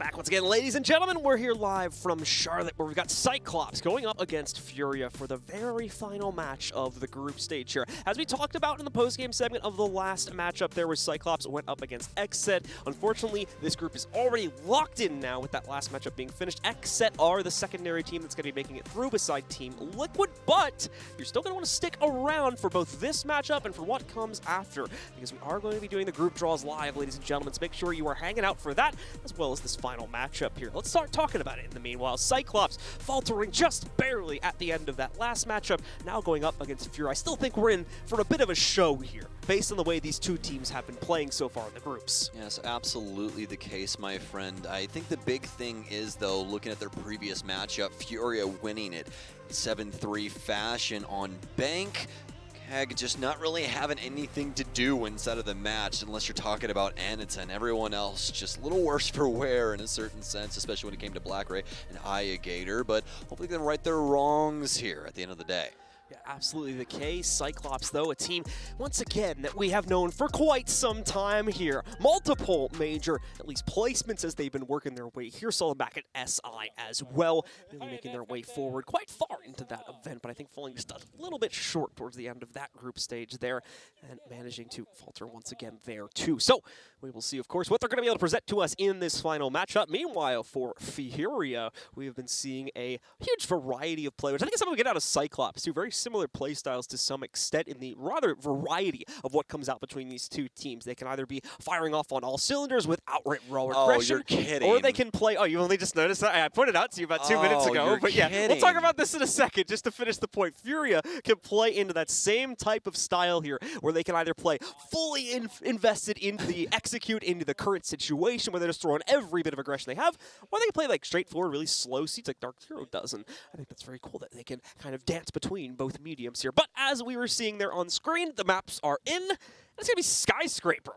Back once again, ladies and gentlemen. We're here live from Charlotte, where we've got Cyclops going up against FURIA for the very final match of the group stage here. As we talked about in the post-game segment of the last matchup there, where Cyclops went up against XSET. Unfortunately, this group is already locked in now with that last matchup being finished. XSET are the secondary team that's going to be making it through beside Team Liquid, but you're still going to want to stick around for both this matchup and for what comes after, because we are going to be doing the group draws live, ladies and gentlemen, so make sure you are hanging out for that, as well as this final matchup here. Let's start talking about it in the meanwhile. Cyclops faltering just barely at the end of that last matchup, now going up against FURIA. I still think we're in for a bit of a show here, based on the way these two teams have been playing so far in the groups. Yes, absolutely the case, my friend. I think the big thing is, though, looking at their previous matchup, FURIA winning it 7-3 fashion on Bank. Keg just not really having anything to do inside of the match, unless you're talking about Anita and everyone else. Just a little worse for wear in a certain sense, especially when it came to Black Ray and Gator. But hopefully they can right their wrongs here at the end of the day. Yeah, absolutely the case. Cyclops, though, a team, once again, that we have known for quite some time here. Multiple major, at least, placements as they've been working their way here. Saw them back at SI as well, really making their way forward quite far into that event, but I think falling just a little bit short towards the end of that group stage there, and managing to falter once again there, too. So, we will see, of course, what they're going to be able to present to us in this final matchup. Meanwhile, for FURIA, we have been seeing a huge variety of players. I think it's something we get out of Cyclops, too. Very similar play styles to some extent in the rather variety of what comes out between these two teams. They can either be firing off on all cylinders with outright raw aggression. Oh, you're kidding. Or they can play, oh, you only just noticed that? I pointed out to you about 2 minutes ago. But yeah, we'll talk about this in a second just to finish the point. FURIA can play into that same type of style here, where they can either play fully invested into the execute, into the current situation, where they're just throwing every bit of aggression they have, or they can play like straightforward, really slow seeds like Dark Hero does. And I think that's very cool that they can kind of dance between both mediums here. But as we were seeing there on screen, the maps are in. It's going to be Skyscraper.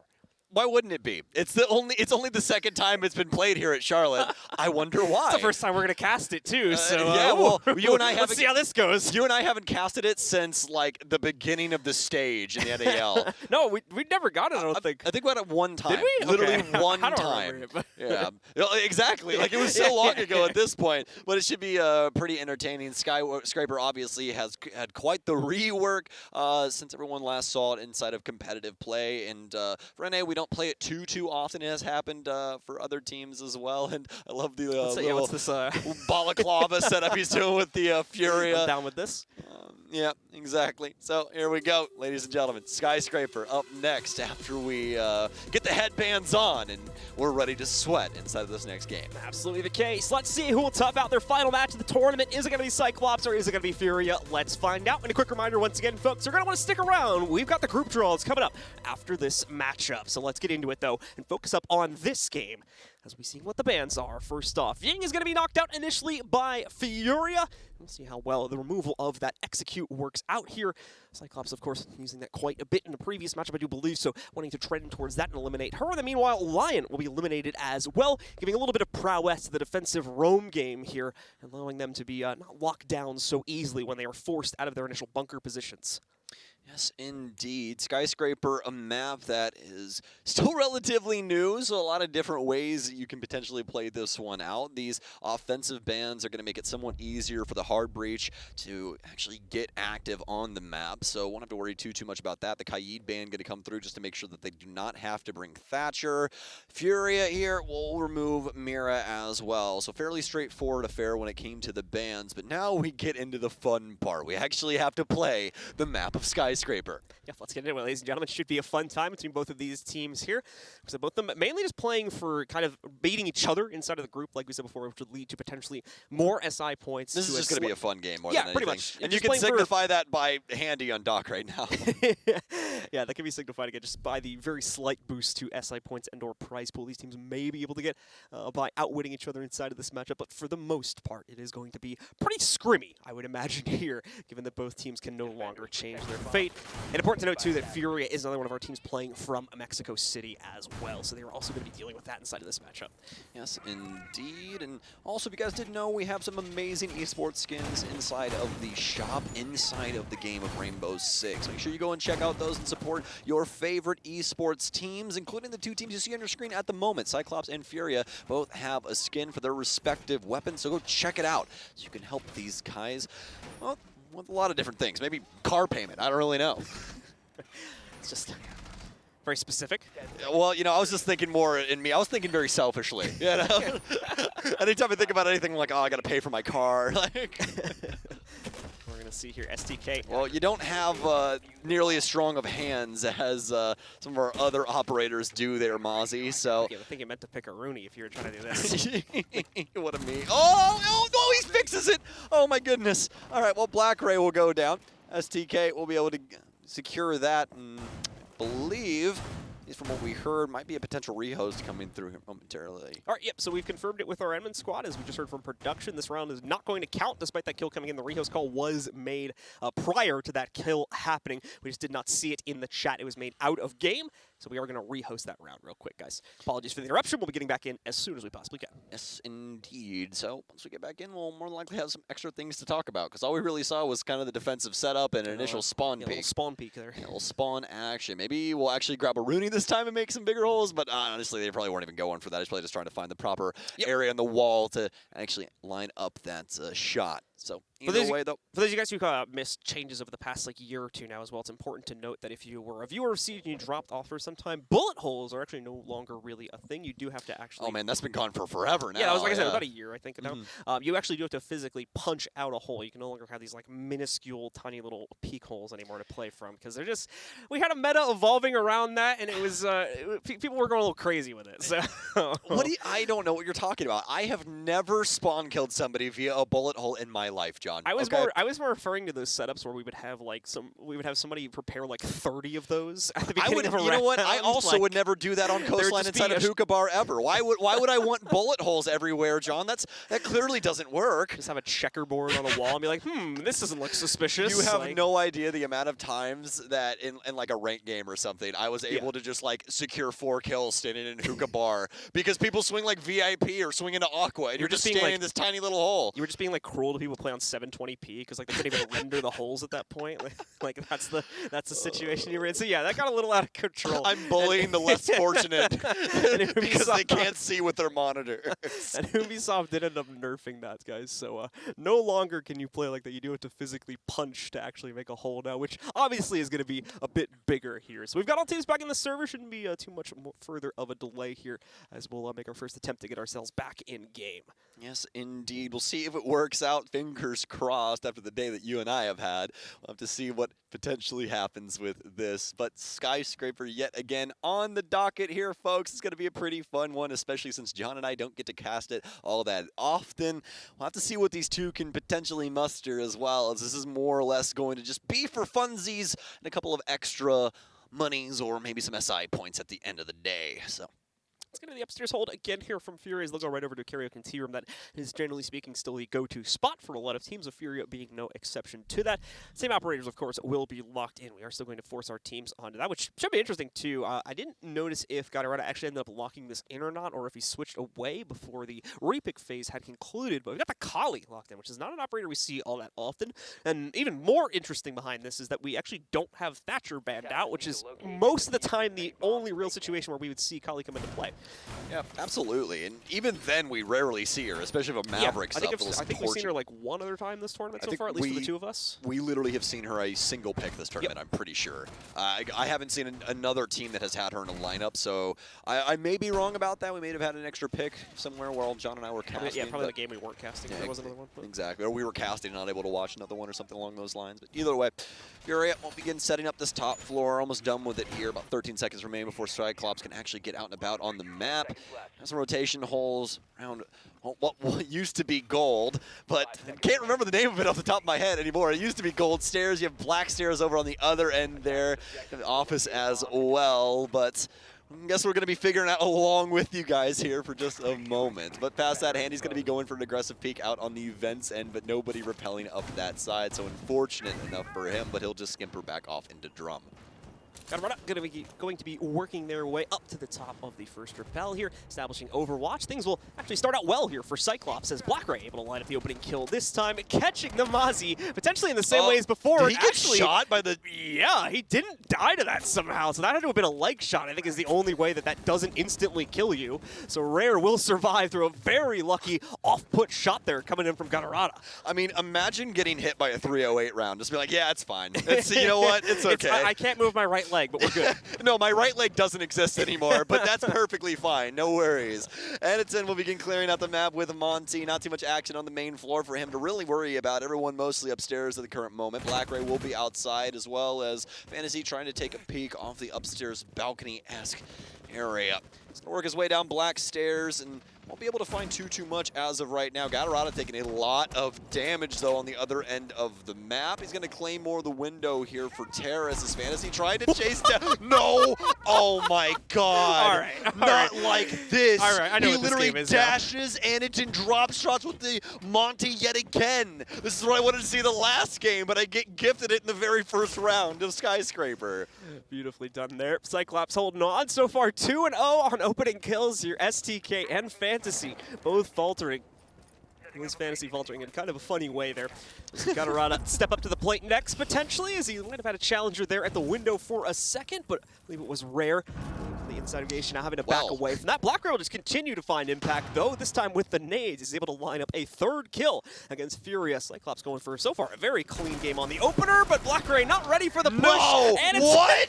Why wouldn't it be? It's only the second time it's been played here at Charlotte. I wonder why. It's the first time we're gonna cast it too. So yeah, well, you and I haven't. Let's see how this goes. You and I haven't casted it since like the beginning of the stage in the NAL. No, we never got it. I don't think. I think we had it one time. Did we? Literally okay. one I don't time. remember it, Yeah, exactly. Like it was so long ago at this point, but it should be pretty entertaining. Skyscraper obviously has had quite the rework since everyone last saw it inside of competitive play, and for NA we don't play it too often. It has happened for other teams as well, and I love the little what's this, balaclava setup he's doing with the FURIA. I'm down with this. Yeah, exactly. So here we go, ladies and gentlemen. Skyscraper up next after we get the headbands on, and we're ready to sweat inside of this next game. Absolutely the case. Let's see who will top out their final match of the tournament. Is it going to be Cyclops or is it going to be FURIA? Let's find out. And a quick reminder once again, folks, you're going to want to stick around. We've got the group draws coming up after this matchup. So let's get into it, though, and focus up on this game as we see what the bans are. First off, Ying is going to be knocked out initially by FURIA. We'll see how well the removal of that execute works out here. Cyclops, of course, using that quite a bit in the previous matchup, I do believe, so wanting to trend towards that and eliminate her. And then meanwhile, Lion will be eliminated as well, giving a little bit of prowess to the defensive roam game here, allowing them to be not locked down so easily when they are forced out of their initial bunker positions. Yes, indeed. Skyscraper, a map that is still relatively new, so a lot of different ways that you can potentially play this one out. These offensive bans are going to make it somewhat easier for the hard breach to actually get active on the map, so won't have to worry too much about that. The Kaid ban going to come through just to make sure that they do not have to bring Thatcher. FURIA here will remove Mira as well, so fairly straightforward affair when it came to the bans, but now we get into the fun part. We actually have to play the map of Skyscraper. Yeah, let's get into it, ladies and gentlemen. It should be a fun time between both of these teams here, because both of them mainly just playing for kind of beating each other inside of the group, like we said before, which would lead to potentially more SI points. This is just going to be a fun game more than anything. Pretty much. And you can signify that by handy on dock right now. Yeah, that can be signified again just by the very slight boost to SI points and or prize pool these teams may be able to get by outwitting each other inside of this matchup, but for the most part, it is going to be pretty scrimmy, I would imagine here, given that both teams can no longer change their fate. State. And important to note, too, that FURIA is another one of our teams playing from Mexico City as well. So they were also going to be dealing with that inside of this matchup. Yes, indeed. And also, if you guys didn't know, we have some amazing esports skins inside of the shop, inside of the game of Rainbow Six. Make sure you go and check out those and support your favorite esports teams, including the two teams you see on your screen at the moment. Cyclops and FURIA both have a skin for their respective weapons, so go check it out so you can help these guys, well, with a lot of different things. Maybe car payment. I don't really know. It's just very specific. Well, you know, I was just thinking more in me. I was thinking very selfishly. You know? Anytime I think about anything, I'm like, oh, I got to pay for my car. Like, we're going to see here, STK. well, you don't have nearly as strong of hands as some of our other operators do there, Mozzie. So. Yeah, I think you meant to pick a Rooney if you were trying to do this. What a me. Oh, no, he fixes it. Oh, my goodness. All right, well, Black Ray will go down. STK will be able to secure that and believe, at least from what we heard, might be a potential rehost coming through here momentarily. All right, yep, so we've confirmed it with our admin squad. As we just heard from production, this round is not going to count despite that kill coming in. The rehost call was made prior to that kill happening. We just did not see it in the chat. It was made out of game, so we are going to rehost that round real quick, guys. Apologies for the interruption. We'll be getting back in as soon as we possibly can. Yes, indeed. So once we get back in, we'll more than likely have some extra things to talk about, because all we really saw was kind of the defensive setup and an initial spawn yeah, peek. A little spawn peek there. Yeah, a little spawn action. Maybe we'll actually grab a Rooney this time and make some bigger holes, but honestly, they probably weren't even going for that. It's probably just trying to find the proper area on the wall to actually line up that shot. So either way, though. For those of you guys who missed changes over the past year or two now as well, it's important to note that if you were a viewer of Siege and you dropped off for some time, bullet holes are actually no longer really a thing. You do have to actually... Oh, man, that's been gone for forever now. Yeah, that was, like I said, about a year, I think, now. You actually do have to physically punch out a hole. You can no longer have these, minuscule, tiny little peak holes anymore to play from, because they're just... We had a meta evolving around that, and it was... people were going a little crazy with it, so... I don't know what you're talking about. I have never spawn killed somebody via a bullet hole in my life, John. I was more referring to those setups where we would have somebody prepare 30 of those at the beginning of a round. You know what? I also would never do that on Coastline inside of Hookah Bar ever. Why would I want bullet holes everywhere, John? That clearly doesn't work. Just have a checkerboard on a wall and be like, this doesn't look suspicious. You have no idea the amount of times that in a ranked game or something, I was able to just secure 4 kills standing in Hookah Bar because people swing like VIP or swing into Aqua, and you're just standing in this tiny little hole. You were just being cruel to people who play on 720p because they couldn't even render the holes at that point. That's the situation you were in. So yeah, that got a little out of control. I'm bullying the less fortunate because they can't see with their monitor. And Ubisoft did end up nerfing that, guys. So no longer can you play like that. You do have to physically punch to actually make a hole now, which obviously is going to be a bit bigger here. So we've got all teams back in the server. Shouldn't be too much further of a delay here as we'll make our first attempt to get ourselves back in game. Yes, indeed. We'll see if it works out. Fingers crossed after the day that you and I have had. We'll have to see what potentially happens with this. But Skyscraper yet again on the docket here, folks. It's going to be a pretty fun one, especially since John and I don't get to cast it all that often. We'll have to see what these two can potentially muster as well, as this is more or less going to just be for funsies and a couple of extra monies or maybe some SI points at the end of the day. So Let's get to the upstairs hold again here from FURIA. They'll go right over to Karaoke and Tea Room. That is, generally speaking, still the go-to spot for a lot of teams, of FURIA being no exception to that. Same operators, of course, will be locked in. We are still going to force our teams onto that, which should be interesting, too. I didn't notice if Gatorada actually ended up locking this in or not, or if he switched away before the repick phase had concluded. But we've got the Kali locked in, which is not an operator we see all that often. And even more interesting behind this is that we actually don't have Thatcher banned out, which is most of the time the only real situation where we would see Kali come into play. Yeah, absolutely. And even then, we rarely see her, especially if a Mavericks I think we've seen her one other time this tournament so far, at least for the two of us. We literally have seen her a single pick this tournament, I'm pretty sure. I haven't seen another team that has had her in a lineup, so I may be wrong about that. We may have had an extra pick somewhere while John and I were casting. Yeah, probably the game we weren't casting. Yeah, there was another one. Exactly. Or we were casting and not able to watch another one or something along those lines. But either way, FURIA will begin setting up this top floor. Almost done with it here. About 13 seconds remain before Cyclops can actually get out and about on the map. Has some rotation holes around what used to be gold, but I can't remember the name of it off the top of my head anymore. It used to be gold stairs. You have black stairs over on the other end there, in the office as well. But I guess we're going to be figuring out along with you guys here for just a moment. But past that, Handy's going to be going for an aggressive peek out on the vents end, but nobody repelling up that side. So unfortunate enough for him, but he'll just skimper back off into drum. Going to be working their way up to the top of the first rappel here, establishing Overwatch. Things will actually start out well here for Cyclops as BlackRay able to line up the opening kill this time, catching the Mozzie, potentially in the same way as before. Did he get shot by the... Yeah, he didn't die to that somehow, so that had to have been a leg shot, I think is the only way that that doesn't instantly kill you. So Rare will survive through a very lucky off-put shot there coming in from Gatorada. I mean, imagine getting hit by a 308 round. Just be like, yeah, it's fine. It's, you know what? It's okay. I can't move my right leg, but we're good. No, my right leg doesn't exist anymore, but that's perfectly fine. No worries. Edison will begin clearing out the map with Monty. Not too much action on the main floor for him to really worry about. Everyone mostly upstairs at the current moment. BlackRay will be outside, as well as Fantasy trying to take a peek off the upstairs balcony-esque area. He's going to work his way down Black stairs and won't be able to find too much as of right now. Gatorada taking a lot of damage, though, on the other end of the map. He's going to claim more of the window here for Terrace as Fantasy tried to chase down. No! Oh, my God. All right. Not like this. All right, I know he what this literally game is dashes and it drop shots with the Monty yet again. This is what I wanted to see the last game, but I get gifted it in the very first round of Skyscraper. Beautifully done there. Cyclops holding on so far 2-0 on opening kills here. STK and Fantasy both faltering. At least Fantasy faltering in kind of a funny way there. Gatorada step up to the plate next, potentially, as he might have had a challenger there at the window for a second, but I believe it was Rare. The inside engagement now having to back away from that. BlackRay will just continue to find impact, though, this time with the nades. He's able to line up a third kill against FURIA. Cyclops going for, so far, a very clean game on the opener, but BlackRay not ready for the push. No! And What?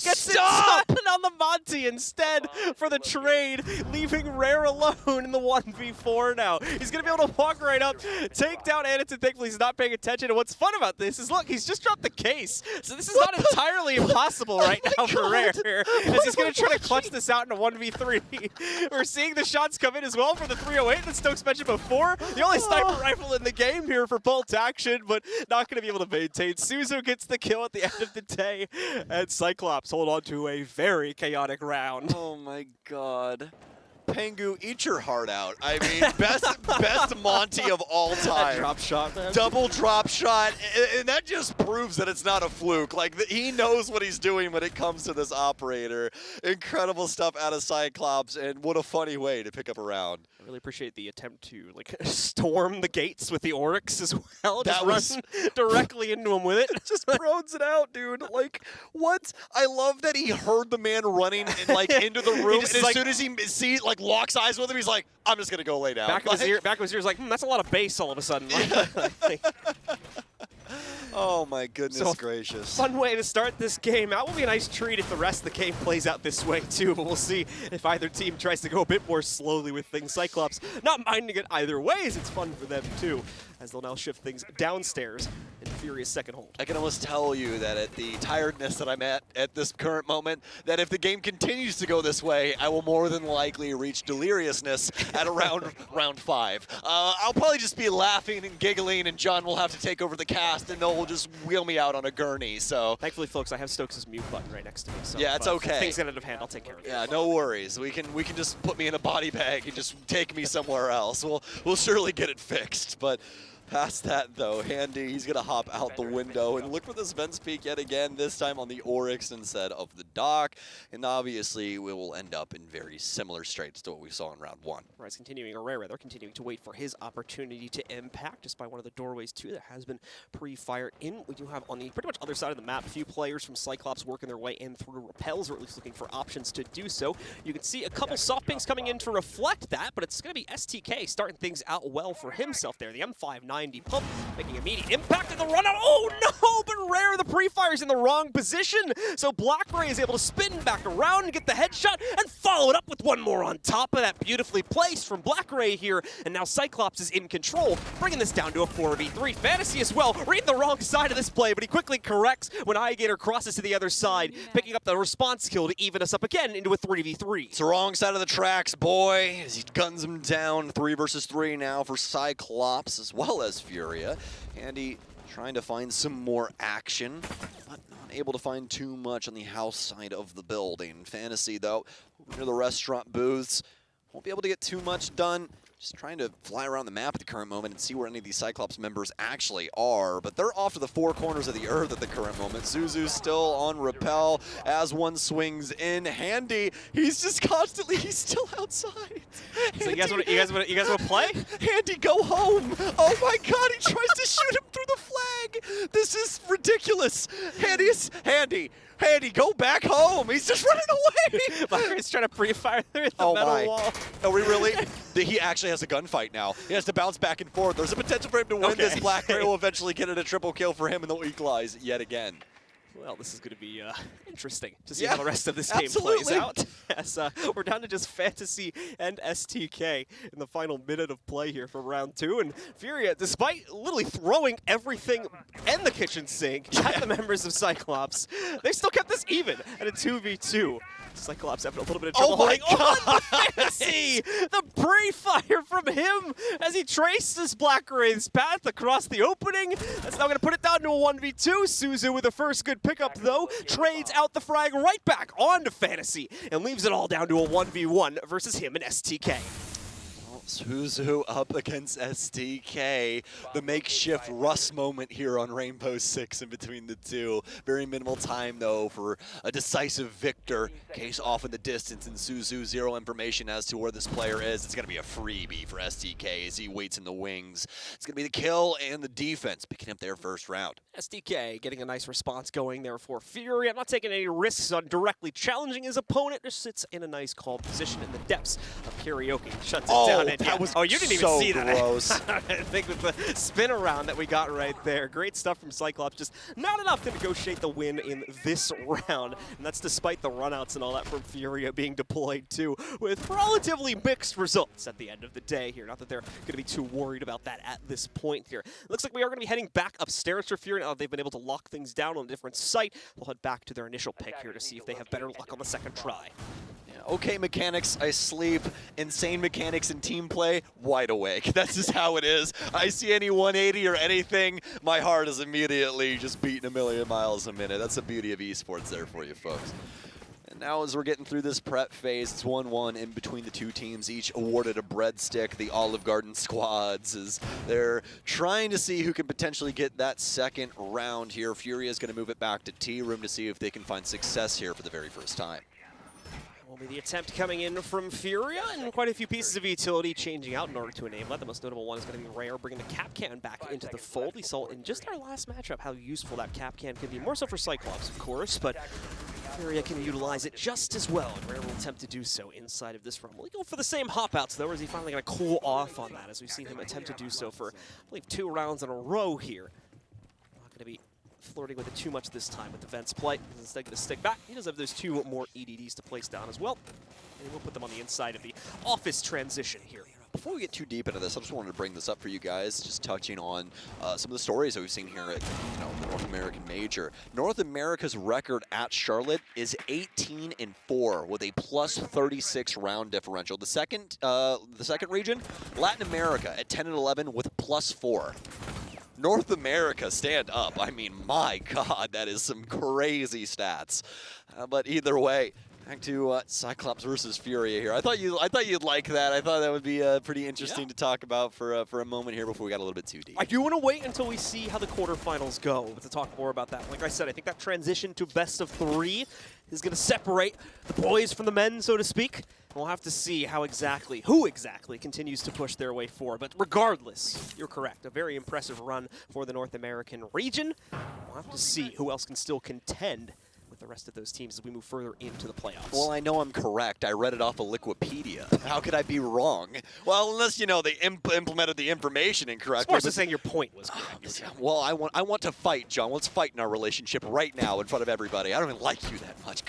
Gets Stop! it on the Monty instead for the trade, leaving Rare alone in the 1v4 now. He's going to be able to walk right up, take down Anderton. Thankfully, he's not paying attention. And what's fun about this is, look, he's just dropped the case. So this is not entirely impossible right now for Rare. As he's going to try to clutch this out in a 1v3. We're seeing the shots come in as well for the 308 that Stokes mentioned before. The only sniper rifle in the game here for bolt action, but not going to be able to maintain. Suzu gets the kill at the end of the day, and Cyclops hold on to a very chaotic round. Oh my God. Pengu, eat your heart out. I mean, best Monty of all time. Drop shot, man. Double drop shot, and that just proves that it's not a fluke. Like, he knows what he's doing when it comes to this operator. Incredible stuff out of Cyclops, and what a funny way to pick up a round. I really appreciate the attempt to like storm the gates with the Oryx as well. That just run directly into him with it. Just throws it out, dude. Like, what? I love that he heard the man running and like into the room, and as soon as he sees, like, locks eyes with him, he's like, I'm just gonna go lay down. Back of his ear is like, that's a lot of bass all of a sudden. Oh my goodness gracious. Fun way to start this game. That will be a nice treat if the rest of the game plays out this way too, but we'll see if either team tries to go a bit more slowly with things. Cyclops not minding it either way, as it's fun for them too, as they'll now shift things downstairs in Furious second hold. I can almost tell you that at the tiredness that I'm at this current moment, that if the game continues to go this way, I will more than likely reach deliriousness at around round 5. I'll probably just be laughing and giggling, and John will have to take over the cast, and they'll just wheel me out on a gurney. So thankfully, folks, I have Stokes' mute button right next to me. So yeah, it's okay. Things get out of hand, I'll take care of it. Yeah, no worries. We can just put me in a body bag and just take me somewhere else. We'll surely get it fixed, but. Past that, though, Handy, he's going to hop out the window and look for this vents peak yet again, this time on the Oryx instead of the dock. And obviously, we will end up in very similar straits to what we saw in round 1. Right, continuing Herrera, they're continuing to wait for his opportunity to impact just by one of the doorways, too, that has been pre-fired in. We do have on the pretty much other side of the map a few players from Cyclops working their way in through repels, or at least looking for options to do so. You can see a couple soft pings coming in to reflect that, but it's going to be STK starting things out well for himself there. The M590 pump making immediate impact in the run out. Oh no, but Rare, the pre-fire's in the wrong position. So BlackRay is able to spin back around and get the headshot and follow it up with one more on top of that, beautifully placed from BlackRay here. And now Cyclops is in control, bringing this down to a 4v3. Fantasy as well, reading the wrong side of this play, but he quickly corrects when iGator crosses to the other side, picking up the response kill to even us up again into a 3v3. It's the wrong side of the tracks, boy, as he guns him down. 3 versus 3 now for Cyclops as well as FURIA. Andy trying to find some more action, but not Unable to find too much on the house side of the building. Fantasy, though, near the restaurant booths, won't be able to get too much done. Just trying to fly around the map at the current moment and see where any of these Cyclops members actually are. But they're off to the four corners of the earth at the current moment. Zuzu's still on rappel as one swings in. Handy, he's just constantly, he's still outside. So you guys want to play? Handy, go home. Oh my God, he tries to shoot him through the flag. This is ridiculous. Handy, go back home. He's just running away. He's trying to pre-fire through the metal wall. Are we really? He actually has a gunfight now. He has to bounce back and forth. There's a potential for him to win this. Black Ray will eventually get it a triple kill for him, and they'll equalize yet again. Well, this is going to be interesting to see how the rest of this game plays out. As we're down to just Fantasy and STK in the final minute of play here for round 2. And FURIA, despite literally throwing everything and the kitchen sink at the members of Cyclops, they still kept this even at a 2v2. Cyclops having a little bit of trouble holding on to Fantasy! The pre-fire from him as he traces Black Wraith's path across the opening. That's now going to put it down to a 1v2. Suzu with the first good pickup, though, trades out the frag right back onto Fantasy and leaves it all down to a 1v1 versus him and STK. Suzu up against STK. The makeshift Rust moment here on Rainbow Six in between the two. Very minimal time, though, for a decisive victor. Case off in the distance, and Suzu, zero information as to where this player is. It's going to be a freebie for STK as he waits in the wings. It's going to be the kill and the defense picking up their first round. STK getting a nice response going there for FURIA. Not taking any risks on directly challenging his opponent. Just sits in a nice calm position in the depths of karaoke. Shuts it down. That was you didn't even so see that. Gross. I think with the spin around that we got right there. Great stuff from Cyclops. Just not enough to negotiate the win in this round. And that's despite the runouts and all that from FURIA being deployed too, with relatively mixed results at the end of the day here. Not that they're going to be too worried about that at this point here. Looks like we are going to be heading back upstairs for FURIA. Now that they've been able to lock things down on a different site, they'll head back to their initial pick here to see if they have better luck on the second try. Okay mechanics, I sleep. Insane mechanics and team play, wide awake. That's just how it is. I see any 180 or anything, my heart is immediately just beating a million miles a minute. That's the beauty of esports there for you folks. And now as we're getting through this prep phase, it's 1-1 in between the two teams, each awarded a breadstick. The Olive Garden squads as they're trying to see who can potentially get that second round here. FURIA is going to move it back to T-Room to see if they can find success here for the very first time. Will be the attempt coming in from FURIA, and quite a few pieces of utility changing out in order to enable that. The most notable one is going to be Rare bringing the cap can back into the fold. We saw in just our last matchup how useful that cap can can be, more so for Cyclops, of course, but FURIA can utilize it just as well, and Rare will attempt to do so inside of this run. Will he go for the same hop-outs, though, or is he finally going to cool off on that, as we've seen him attempt to do so for, I believe, 2 rounds in a row here. Not going to be flirting with it too much this time with the Vents play. He's instead going to stick back. He does have those 2 more EDDs to place down as well. And we'll put them on the inside of the office transition here. Before we get too deep into this, I just wanted to bring this up for you guys, just touching on some of the stories that we've seen here at the North American Major. North America's record at Charlotte is 18-4 with a plus 36 round differential. The second region, Latin America at 10-11 with plus 4. North America, stand up. I mean, my God, that is some crazy stats. But either way, back to Cyclops versus FURIA here. I thought you'd like that. I thought that would be pretty interesting to talk about for a moment here before we got a little bit too deep. I do want to wait until we see how the quarterfinals go to talk more about that. Like I said, I think that transition to best of 3 is going to separate the boys from the men, so to speak. We'll have to see who exactly continues to push their way forward. But regardless, you're correct. A very impressive run for the North American region. We'll have to see who else can still contend with the rest of those teams as we move further into the playoffs. Well, I know I'm correct. I read it off of Wikipedia. How could I be wrong? Well, unless, they implemented the information incorrectly. Of course, saying your point was correct. Well, I want to fight, John. Let's fight in our relationship right now in front of everybody. I don't even like you that much.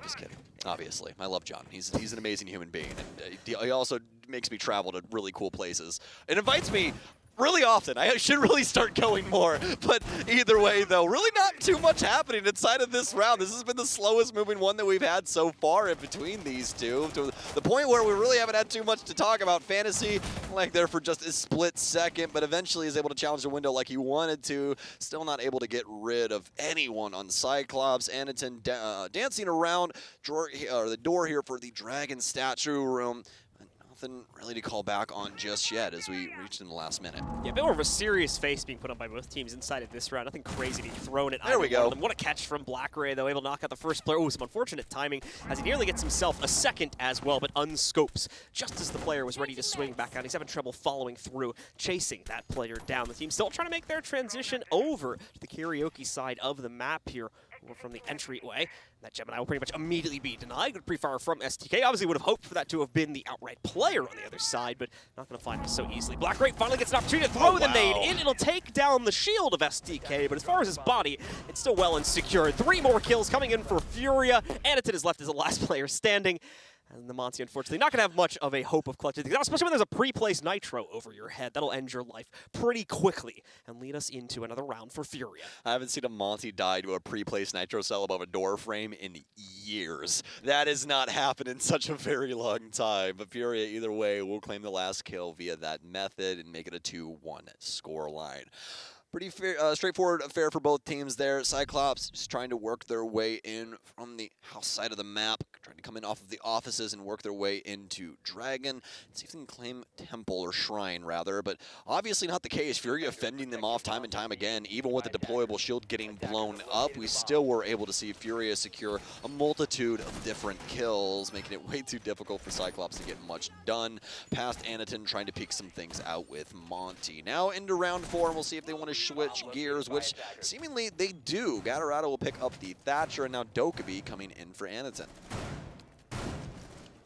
Just kidding. Obviously, I love John. He's an amazing human being, and he also makes me travel to really cool places. It invites me really often. I should really start going more. But either way, though, really not too much happening inside of this round. This has been the slowest moving one that we've had so far in between these two, to the point where we really haven't had too much to talk about. Fantasy, like there for just a split second, but eventually is able to challenge the window like he wanted to. Still not able to get rid of anyone on Cyclops. Anaton dancing around the door here for the Dragon Statue Room. Nothing really to call back on just yet as we reached in the last minute. Yeah, a bit more of a serious face being put on by both teams inside of this round. Nothing crazy being thrown at either one of them. What a catch from Black Ray, though, able to knock out the first player. Oh, some unfortunate timing as he nearly gets himself a second as well, but unscopes just as the player was ready to swing back out. He's having trouble following through, chasing that player down. The team still trying to make their transition over to the karaoke side of the map here. From the entryway. That Gemini will pretty much immediately be denied. Good pre-fire from STK. Obviously would have hoped for that to have been the outright player on the other side, but not going to find it so easily. Black Ray finally gets an opportunity to throw the nade in. It'll take down the shield of STK, but as far as his body, it's still well and secure. 3 more kills coming in for FURIA. Anaton is left as the last player standing. And the Monty, unfortunately, not going to have much of a hope of clutching things out, especially when there's a pre-placed nitro over your head. That'll end your life pretty quickly and lead us into another round for FURIA. I haven't seen a Monty die to a pre-placed nitro cell above a door frame in years. That has not happened in such a very long time. But FURIA, either way, will claim the last kill via that method and make it a 2-1 score line. Pretty fair, straightforward affair for both teams there. Cyclops just trying to work their way in from the house side of the map, trying to come in off of the offices and work their way into Dragon. See if they can claim Temple or Shrine, rather, but obviously not the case. FURIA fending them off time and time again. Even with the deployable shield getting blown up, we still were able to see FURIA secure a multitude of different kills, making it way too difficult for Cyclops to get much done. Past Anaton trying to peek some things out with Monty. Now into round 4, and we'll see if they want to switch gears, which seemingly they do. Gatorado will pick up the Thatcher, and now Dokkaebi coming in for Anaton.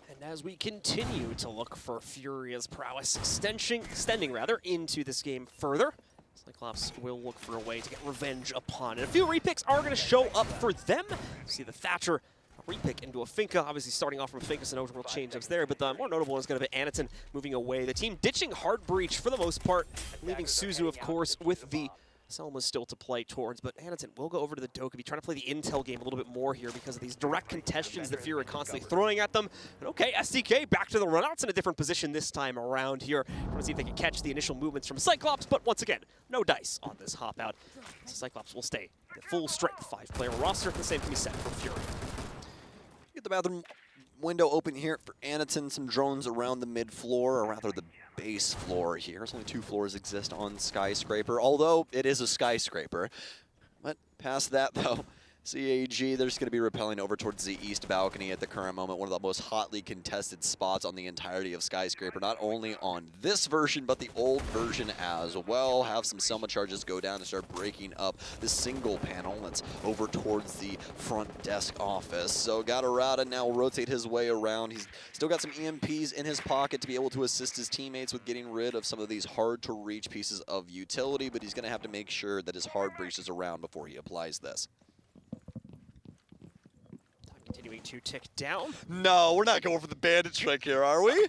And as we continue to look for FURIA's prowess extending into this game further, Cyclops will look for a way to get revenge upon it. A few repicks are going to show up for them. See the Thatcher repick into a Finka, obviously starting off from Finka, so no real change-ups there, but the more notable one is going to be Anaton moving away. The team ditching Hard Breach for the most part, leaving Suzu, of course, with the Selma still to play towards, but Anaton will go over to the Dokkaebi, trying to play the intel game a little bit more here because of these direct contestations that FURIA are constantly throwing at them. And okay, SDK back to the runouts in a different position this time around here. Trying to see if they can catch the initial movements from Cyclops, but once again, no dice on this hop out. So Cyclops will stay at full strength 5-player roster. The same can be said for FURIA. Get the bathroom window open here for Anaton. Some drones around the mid-floor, or rather the base floor here. There's only 2 floors exist on Skyscraper, although it is a skyscraper. But past that, though, CAG, they're just going to be rappelling over towards the east balcony at the current moment, one of the most hotly contested spots on the entirety of Skyscraper, not only on this version, but the old version as well. Have some Selma charges go down and start breaking up the single panel that's over towards the front desk office. So Gatorada now will rotate his way around. He's still got some EMPs in his pocket to be able to assist his teammates with getting rid of some of these hard-to-reach pieces of utility, but he's going to have to make sure that his hard breach is around before he applies this. Continuing to tick down. No, we're not going for the bandit trick here, are we?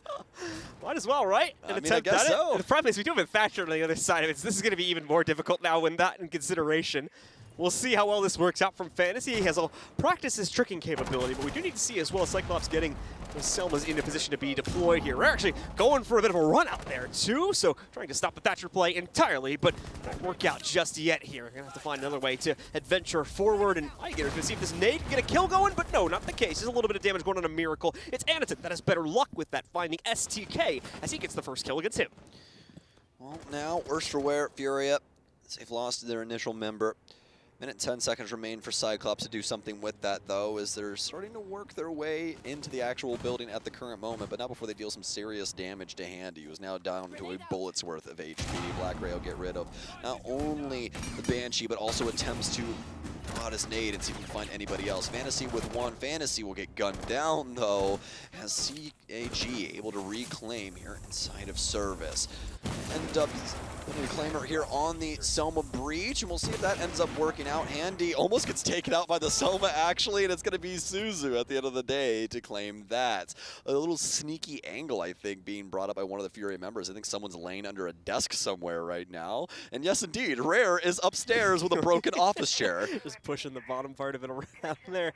Might as well, right? I mean, I guess so. And the problem is we do have a Thatcher on the other side of it, so this is going to be even more difficult now with that in consideration. We'll see how well this works out from Fantasy. He has a practice his tricking capability, but we do need to see as well Cyclops getting Selma's in a position to be deployed here. We're actually going for a bit of a run out there too, so trying to stop the Thatcher play entirely, but won't work out just yet here. We're gonna have to find another way to adventure forward, and I get to see if this nade can get a kill going, but no, not the case. There's a little bit of damage going on a Miracle. It's Anaton that has better luck with that, finding STK as he gets the first kill against him. Well, now, worse for wear, FURIA. They've lost their initial member. Minute 10 seconds remain for Cyclops to do something with that, though, as they're starting to work their way into the actual building at the current moment, but not before they deal some serious damage to Handy, who's now down to a bullet's worth of HP. Black Ray will get rid of not only the Banshee, but also attempts to spot his nade and see if we can find anybody else. Fantasy with 1. Fantasy will get gunned down, though, as CAG able to reclaim here inside of service. end up putting a claimer here on the Selma breach, and we'll see if that ends up working out. Handy almost gets taken out by the Selma, actually, and it's going to be Suzu at the end of the day to claim that. A little sneaky angle, I think, being brought up by one of the FURIA members. I think someone's laying under a desk somewhere right now. And yes, indeed, Rare is upstairs with a broken office chair. Just pushing the bottom part of it around there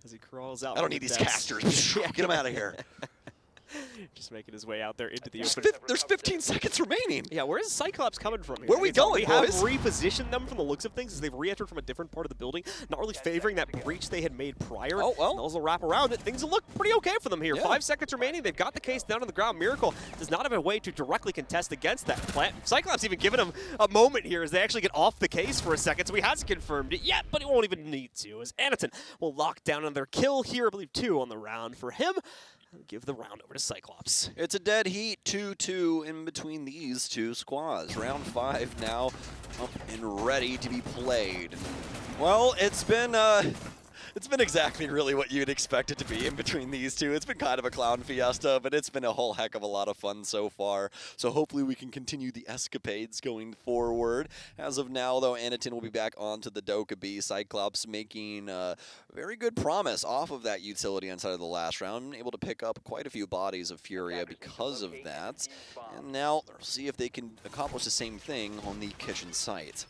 as he crawls out. I don't need these casters. Get him out of here. Just making his way out there into the open. There's 15 seconds remaining. Yeah, where's Cyclops coming from here? Where are we going, They have boys? repositioned them from the looks of things as they've re-entered from a different part of the building, not really favoring that breach they had made prior. Oh, well. Those will wrap around it. Things will look pretty okay for them here. Yeah. 5 seconds remaining. They've got the case down on the ground. Miracle does not have a way to directly contest against that plant. Cyclops even giving him a moment here as they actually get off the case for a second, so he hasn't confirmed it yet, but he won't even need to, as Anaton will lock down another kill here. I believe 2 on the round for him. Give the round over to Cyclops. It's a dead heat, 2-2 in between these two squads. Round 5 now up and ready to be played. Well, it's been exactly really what you'd expect it to be in between these two. It's been kind of a clown fiesta, but it's been a whole heck of a lot of fun so far. So hopefully we can continue the escapades going forward. As of now, though, Anaton will be back onto the Dokkaebi. Cyclops making very good promise off of that utility inside of the last round, able to pick up quite a few bodies of FURIA because of that. And now we'll see if they can accomplish the same thing on the kitchen site.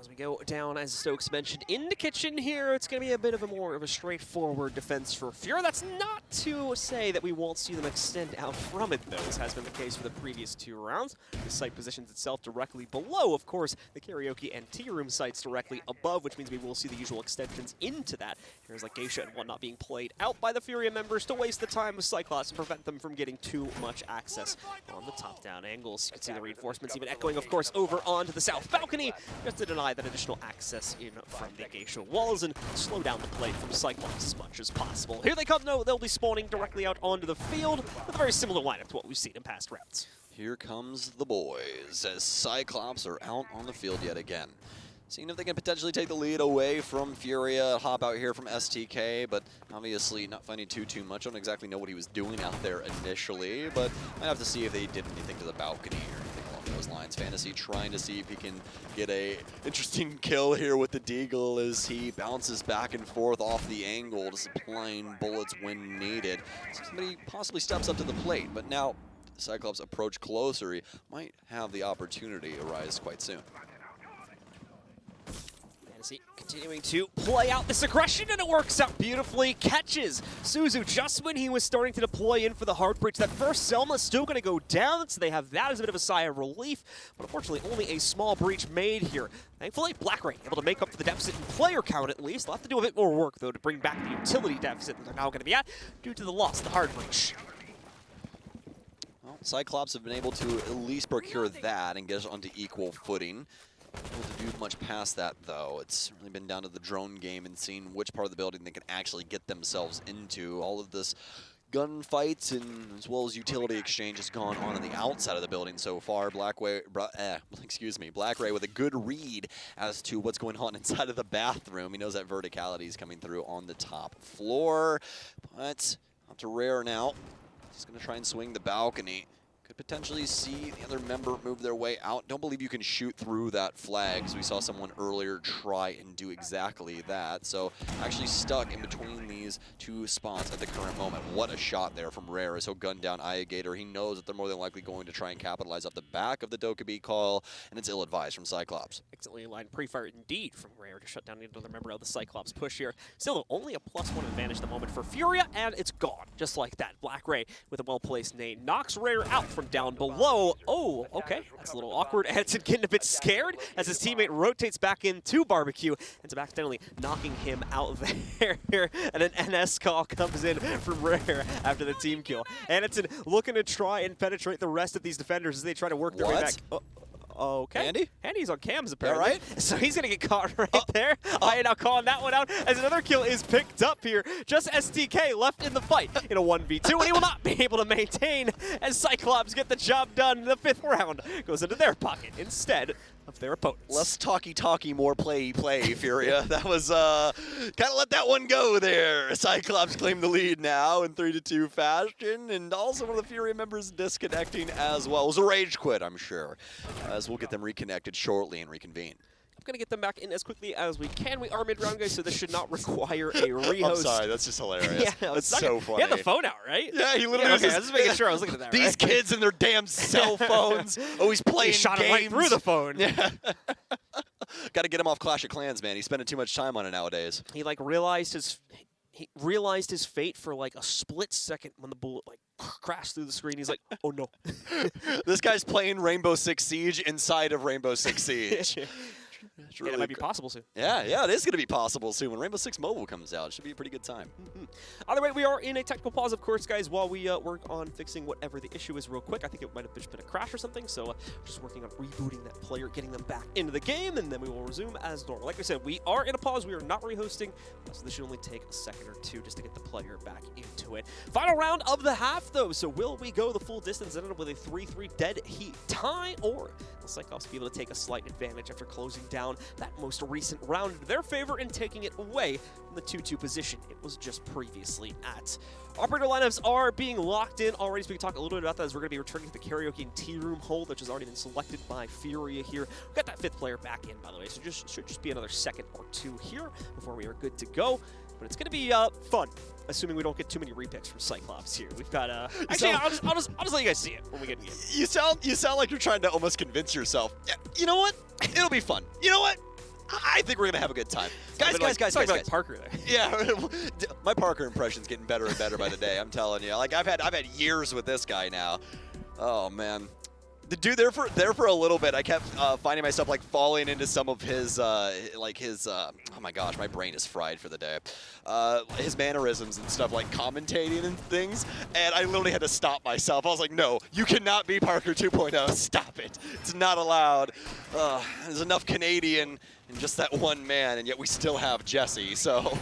As we go down, as Stokes mentioned, in the kitchen here, it's going to be a bit of a more of a straightforward defense for FURIA. That's not to say that we won't see them extend out from it, though, as has been the case for the previous 2 rounds. The site positions itself directly below, of course, the karaoke and tea room sites directly above, which means we will see the usual extensions into that. Here's like Geisha and whatnot being played out by the FURIA members to waste the time with Cyclops and prevent them from getting too much access on the top-down angles. You can see the reinforcements even echoing, of course, over onto the south balcony, just to deny that additional access in from the Geisha walls and slow down the play from Cyclops as much as possible. Here they come, though. They'll be spawning directly out onto the field with a very similar lineup to what we've seen in past rounds. Here comes the boys as Cyclops are out on the field yet again. Seeing if they can potentially take the lead away from FURIA, hop out here from STK, but obviously not finding too much. I don't exactly know what he was doing out there initially, but might have to see if they did anything to the balcony or anything along those lines. Fantasy trying to see if he can get a interesting kill here with the Deagle as he bounces back and forth off the angle, just applying bullets when needed. Somebody possibly steps up to the plate, but now Cyclops approach closer, he might have the opportunity arise quite soon. Continuing to play out this aggression, and it works out beautifully. Catches Suzu just when he was starting to deploy in for the hard breach. That first Selma still going to go down, so they have that as a bit of a sigh of relief. But unfortunately, only a small breach made here. Thankfully, Blackray able to make up for the deficit in player count at least. They'll have to do a bit more work, though, to bring back the utility deficit that they're now going to be at due to the loss of the hard breach. Well, Cyclops have been able to at least procure that and get us onto equal footing. Able to do much past that, though. It's really been down to the drone game and seeing which part of the building they can actually get themselves into. All of this gunfights and as well as utility exchange has gone on the outside of the building so far. Blackray with a good read as to what's going on inside of the bathroom. He knows that verticality is coming through on the top floor, but up to Rare now. He's going to try and swing the balcony. Could potentially see the other member move their way out. Don't believe you can shoot through that flag, so we saw someone earlier try and do exactly that. So actually stuck in between these 2 spots at the current moment. What a shot there from Rare as he'll gun down Gator. He knows that they're more than likely going to try and capitalize off the back of the Dokkaebi call, and it's ill-advised from Cyclops. Excellently aligned pre-fire indeed from Rare to shut down another member of the Cyclops push here. Still, though, only a +1 advantage at the moment for FURIA, and it's gone. Just like that. Blackray with a well-placed nade knocks Rare out from down below. Oh, okay. That's a little awkward. Edson getting a bit scared as his teammate rotates back into Barbecue. Ends up accidentally knocking him out there. And an NS call comes in from Rare after the team kill. Anderson looking to try and penetrate the rest of these defenders as they try to work their way back. Okay. Andy? Andy's on cams, apparently. Right? So he's going to get caught right there. I am now calling that one out as another kill is picked up here. Just STK left in the fight in a 1v2, and he will not be able to maintain as Cyclops get the job done. The 5th round goes into their pocket instead. of their opponents. Less talky, more play, Furia. That was, kind of let that one go there. Cyclops claim the lead now in 3-2 fashion, and also one of the Furia members disconnecting as well. It was a rage quit, I'm sure, as we'll get them reconnected shortly and reconvene. I'm going to get them back in as quickly as we can. We are mid-round, guys, so this should not require a rehost. I'm sorry, that's just hilarious. Yeah, that's so funny. He had the phone out, right? Yeah, he literally was okay, I was just making sure I was looking at that, These right? kids and their damn cell phones, always playing He shot games. it right through the phone. Yeah. Got to get him off Clash of Clans, man. He's spending too much time on it nowadays. He like realized his fate for like a split second when the bullet like crashed through the screen. He's like, oh no. This guy's playing Rainbow Six Siege inside of Rainbow Six Siege. Really it might be possible soon. Yeah, it is going to be possible soon when Rainbow Six Mobile comes out. It should be a pretty good time. Either way, we are in a technical pause, of course, guys, while we work on fixing whatever the issue is real quick. I think it might have just been a crash or something, so just working on rebooting that player, getting them back into the game, and then we will resume as normal. Like I said, we are in a pause. We are not rehosting, so this should only take a second or two just to get the player back into it. Final round of the half, though, so will we go the full distance and end up with a 3-3 dead heat tie, or will Cyclops be able to take a slight advantage after closing down that most recent round in their favor and taking it away from the 2-2 position it was just previously at. Operator lineups are being locked in already, so we can talk a little bit about that as we're going to be returning to the karaoke and tea room hold, which has already been selected by Furia here. We've got that 5th player back in, by the way, so should just be another second or two here before we are good to go. But it's going to be fun, assuming we don't get too many repicks from Cyclops here. We've got actually, I'll just let you guys see it when we get in. You sound like you're trying to almost convince yourself. Yeah, you know what? It'll be fun. You know what? I think we're gonna have a good time, guys. Like Parker there. Yeah, my Parker impression's getting better and better by the day. I'm telling you. Like I've had years with this guy now. Oh man. The dude there for a little bit, I kept finding myself like falling into some of his oh my gosh, my brain is fried for the day. His mannerisms and stuff, like commentating and things, and I literally had to stop myself. I was like, no, you cannot be Parker 2.0. Stop it. It's not allowed. There's enough Canadian in just that one man, and yet we still have Jesse. So.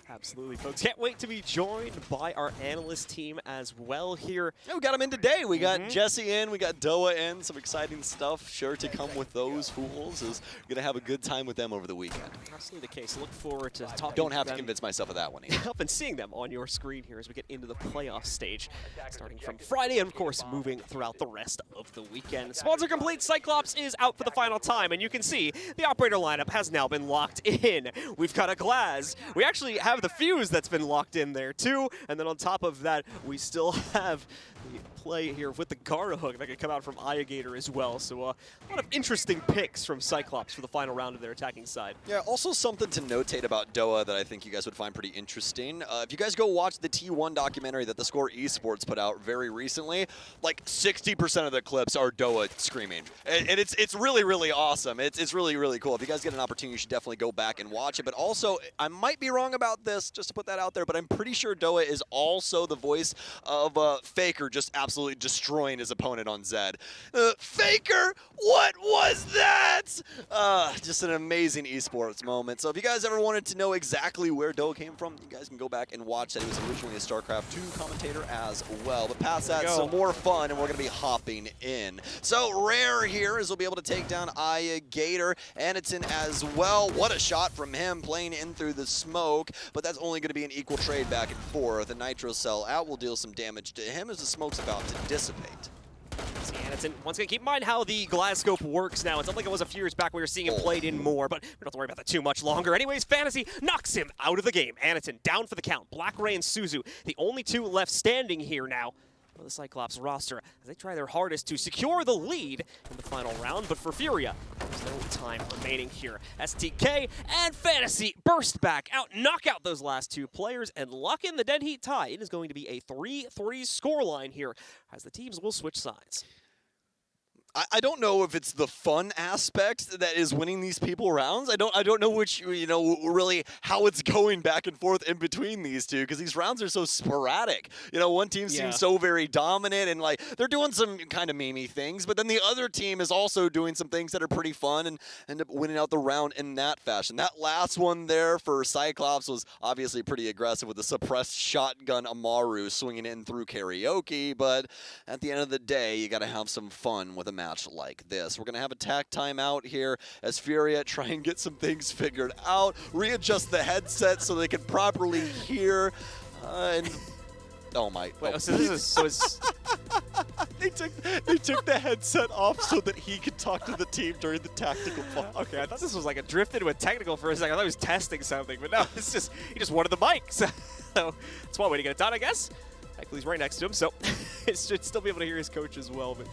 Absolutely, folks. Can't wait to be joined by our analyst team as well here. Yeah, we got them in today. We got Jesse in, we got Doa in. Some exciting stuff sure to come with those fools. Is going to have a good time with them over the weekend. Absolutely the case. Look forward to talking Don't have to to convince myself of that one either. Up and seeing them on your screen here as we get into the playoff stage, starting from Friday and, of course, moving throughout the rest of the weekend. Sponsor complete. Cyclops is out for the final time, and you can see the operator lineup has now been locked in. We've got a Glaz. We actually have the Fuse that's been locked in there too, and then on top of that, we still have the play here with the Gara hook that could come out from Iagator as well. So a lot of interesting picks from Cyclops for the final round of their attacking side. Yeah, also something to notate about Doa that I think you guys would find pretty interesting. If you guys go watch the T1 documentary that the Score Esports put out very recently, like 60% of the clips are Doa screaming. And it's really, really awesome. It's really, really cool. If you guys get an opportunity, you should definitely go back and watch it. But also, I might be wrong about this, just to put that out there, but I'm pretty sure Doa is also the voice of Faker just absolutely destroying his opponent on Zed. Faker, what was that? Just an amazing esports moment. So if you guys ever wanted to know exactly where Doa came from, you guys can go back and watch that. He was originally a StarCraft 2 commentator as well. But past that, some more fun, and we're going to be hopping in. So Rare here is we'll be able to take down Iagator, Anakin as well. What a shot from him, playing in through the smoke, but that's only going to be an equal trade back and forth. The Nitro Cell out will deal some damage to him as the smoke's about to dissipate. See, Anakin, once again, keep in mind how the Glasgope works now. It's not like it was a few years back we were seeing him played in more, but we don't have to worry about that too much longer. Anyways, Fantasy knocks him out of the game. Anakin down for the count. Black Ray and Suzu, the only two left standing here now for the Cyclops roster as they try their hardest to secure the lead in the final round. But for Furia, there's no time remaining here. STK and Fantasy burst back out, knock out those last two players, and lock in the dead heat tie. It is going to be a 3-3 scoreline here as the teams will switch sides. I don't know if it's the fun aspect that is winning these people rounds. I don't know which, really how it's going back and forth in between these two, because these rounds are so sporadic. One team seems so very dominant and like they're doing some kind of memey things, but then the other team is also doing some things that are pretty fun and end up winning out the round in that fashion. That last one there for Cyclops was obviously pretty aggressive with the suppressed shotgun Amaru swinging in through karaoke, but at the end of the day, you got to have some fun with a match match like this. We're going to have a tack timeout here as FURIA try and get some things figured out, readjust the headset so they can properly hear, and oh my. Wait, oh. so this is so it's They took the headset off so that he could talk to the team during the tactical pause. okay. I thought this was like a drift into a technical for a second. I thought he was testing something, but no, it's just he just wanted the mic. So that's one way to get it done, I guess. Thankfully, he's right next to him, so it should still be able to hear his coach as well. But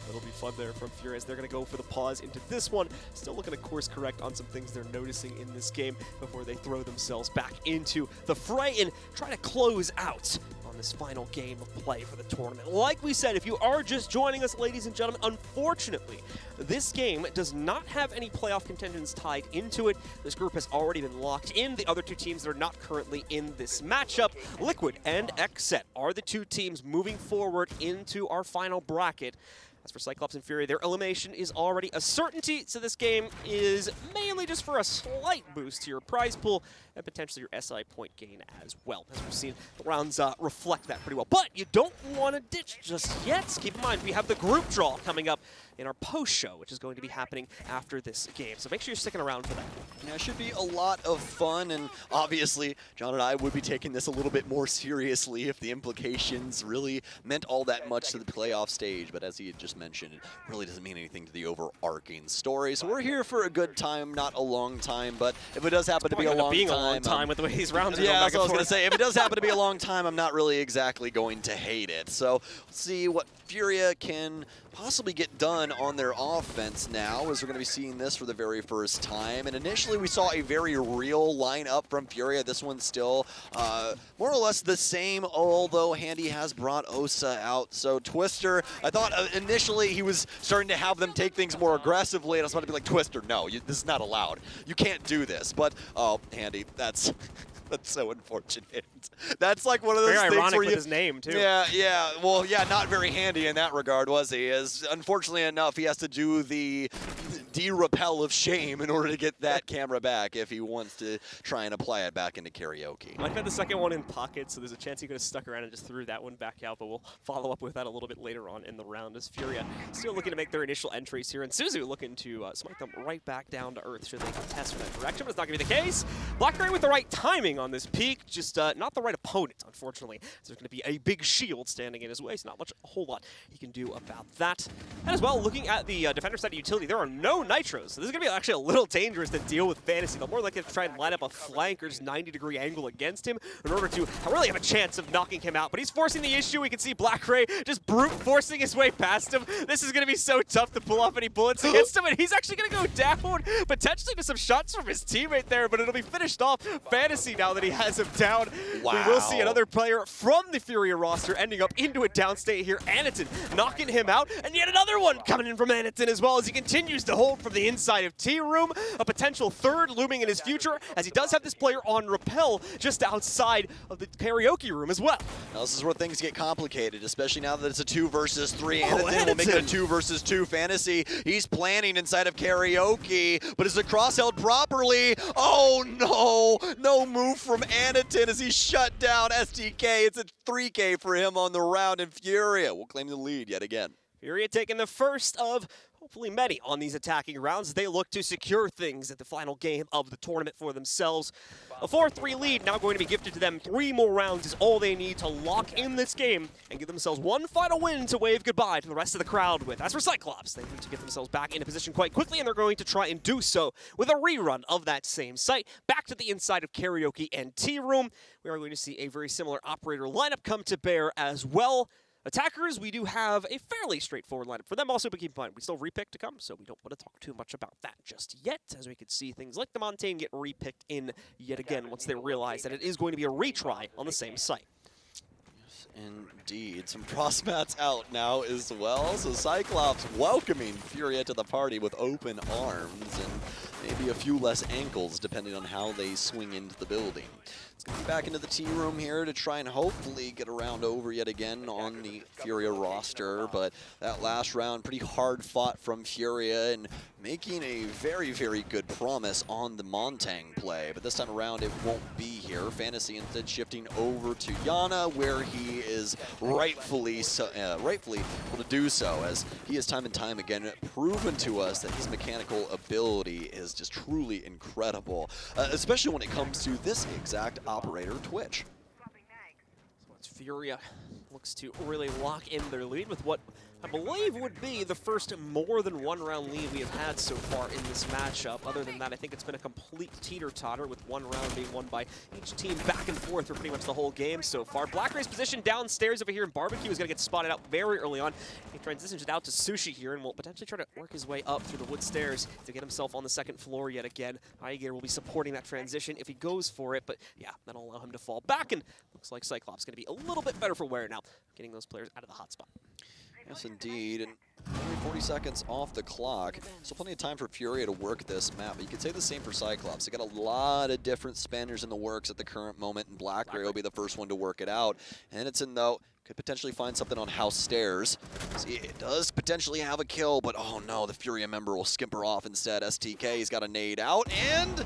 it'll be fun there from FURIA as they're going to go for the pause into this one. Still looking to course correct on some things they're noticing in this game before they throw themselves back into the fray and try to close out on this final game of play for the tournament. Like we said, if you are just joining us, ladies and gentlemen, unfortunately, this game does not have any playoff contentions tied into it. This group has already been locked in. The other two teams that are not currently in this matchup, Liquid and XSET, are the two teams moving forward into our final bracket. As for Cyclops and FURIA, their elimination is already a certainty, so this game is mainly just for a slight boost to your prize pool and potentially your SI point gain as well. As we've seen, the rounds reflect that pretty well. But you don't want to ditch just yet. Keep in mind, we have the group draw coming up in our post show, which is going to be happening after this game. So make sure you're sticking around for that. Yeah, it should be a lot of fun, and obviously, John and I would be taking this a little bit more seriously if the implications really meant all that much to the playoff stage. But as he had just mentioned, it really doesn't mean anything to the overarching story. So we're here for a good time, not a long time. But if it does happen to be a long time, with the way these rounds are yeah, going back that's what I was and going to forth. say. If it does happen to be a long time, I'm not really exactly going to hate it. So let's see what FURIA can possibly get done on their offense now, as we're going to be seeing this for the very first time. And initially we saw a very real lineup from FURIA. This one's still more or less the same, although Handy has brought Osa out. So Twister, I thought initially he was starting to have them take things more aggressively, and I was about to be like, Twister, no, this is not allowed. You can't do this. But, oh, Handy, that's so unfortunate. That's like one of those Very things ironic where with you, his name, too. Yeah. Well, yeah, not very handy in that regard, was he? As unfortunately enough, he has to do the de-rappel of shame in order to get that camera back if he wants to try and apply it back into karaoke. Mike had the second one in pocket, so there's a chance he could have stuck around and just threw that one back out, but we'll follow up with that a little bit later on in the round as FURIA still looking to make their initial entries here, and Suzu looking to smite them right back down to earth should they contest from that direction, but it's not going to be the case. Blackberry with the right timing on this peak, just not the right opponent, unfortunately. So there's going to be a big shield standing in his way, so not much, a whole lot he can do about that. And as well, looking at the defender side of utility, there are no nitros, so this is going to be actually a little dangerous to deal with Fantasy. They'll more likely have to try and line up a flank or just 90-degree angle against him in order to really have a chance of knocking him out. But he's forcing the issue. We can see Blackberry just brute forcing his way past him. This is going to be so tough to pull off any bullets against him, and he's actually going to go down, potentially to some shots from his teammate there, but it'll be finished off. Fantasy now that he has him down. Wow. We will see another player from the FURIA roster ending up into a downstate here. Aniton knocking him out, and yet another one coming in from Aniton as well as he continues to hold from the inside of T-Room. A potential third looming in his future, as he does have this player on rappel just outside of the karaoke room as well. Now this is where things get complicated, especially now that it's a 2 versus 3. Aniton will make it a 2 versus 2 Fantasy. He's planning inside of karaoke, but is the cross held properly? Oh no! No move from Aniton as he shut down STK. It's a 3K for him on the round, and FURIA will claim the lead yet again. FURIA taking the first of hopefully many on these attacking rounds. They look to secure things at the final game of the tournament for themselves. A 4-3 lead now going to be gifted to them. 3 more rounds is all they need to lock in this game and give themselves one final win to wave goodbye to the rest of the crowd with. As for Cyclops, they need to get themselves back into position quite quickly, and they're going to try and do so with a rerun of that same site. Back to the inside of karaoke and T-Room. We are going to see a very similar operator lineup come to bear as well. Attackers, we do have a fairly straightforward lineup for them also, but keep in mind, we still repick to come, so we don't want to talk too much about that just yet, as we could see things like the Montaigne get repicked in yet again once they realize that it is going to be a retry on the same site. Indeed. Some Prosmats out now as well. So Cyclops welcoming FURIA to the party with open arms and maybe a few less ankles depending on how they swing into the building. It's going to be back into the T-Room here to try and hopefully get a round over yet again on the FURIA roster. But that last round, pretty hard fought from FURIA and making a very, very good promise on the Montaigne play. But this time around, it won't be here. Fantasy instead shifting over to Yana, where he is rightfully able to do so, as he has time and time again proven to us that his mechanical ability is just truly incredible, especially when it comes to this exact operator, Twitch. So it's FURIA looks to really lock in their lead with what I believe would be the first more than one round lead we have had so far in this matchup. Other than that, I think it's been a complete teeter-totter, with one round being won by each team back and forth for pretty much the whole game so far. BlackRay's position downstairs over here, and Barbecue is going to get spotted out very early on. He transitions it out to Sushi here and will potentially try to work his way up through the wood stairs to get himself on the second floor yet again. Aigear will be supporting that transition if he goes for it, but yeah, that'll allow him to fall back, and looks like Cyclops going to be a little bit better for wear now, getting those players out of the hotspot. Yes, indeed, and only 40 seconds off the clock, so plenty of time for FURIA to work this map. But you could say the same for Cyclops. They got a lot of different spanners in the works at the current moment, and BlackRay will be the first one to work it out. Henderson, though, could potentially find something on house stairs. See, it does potentially have a kill, but oh no, the FURIA member will skimper off instead. STK, he's got a nade out, and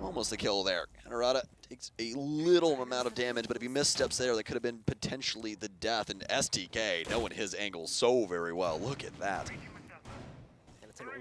almost a kill there. Harada takes a little amount of damage, but if he missteps there, that could have been potentially the death. And STK, knowing his angle so very well. Look at that.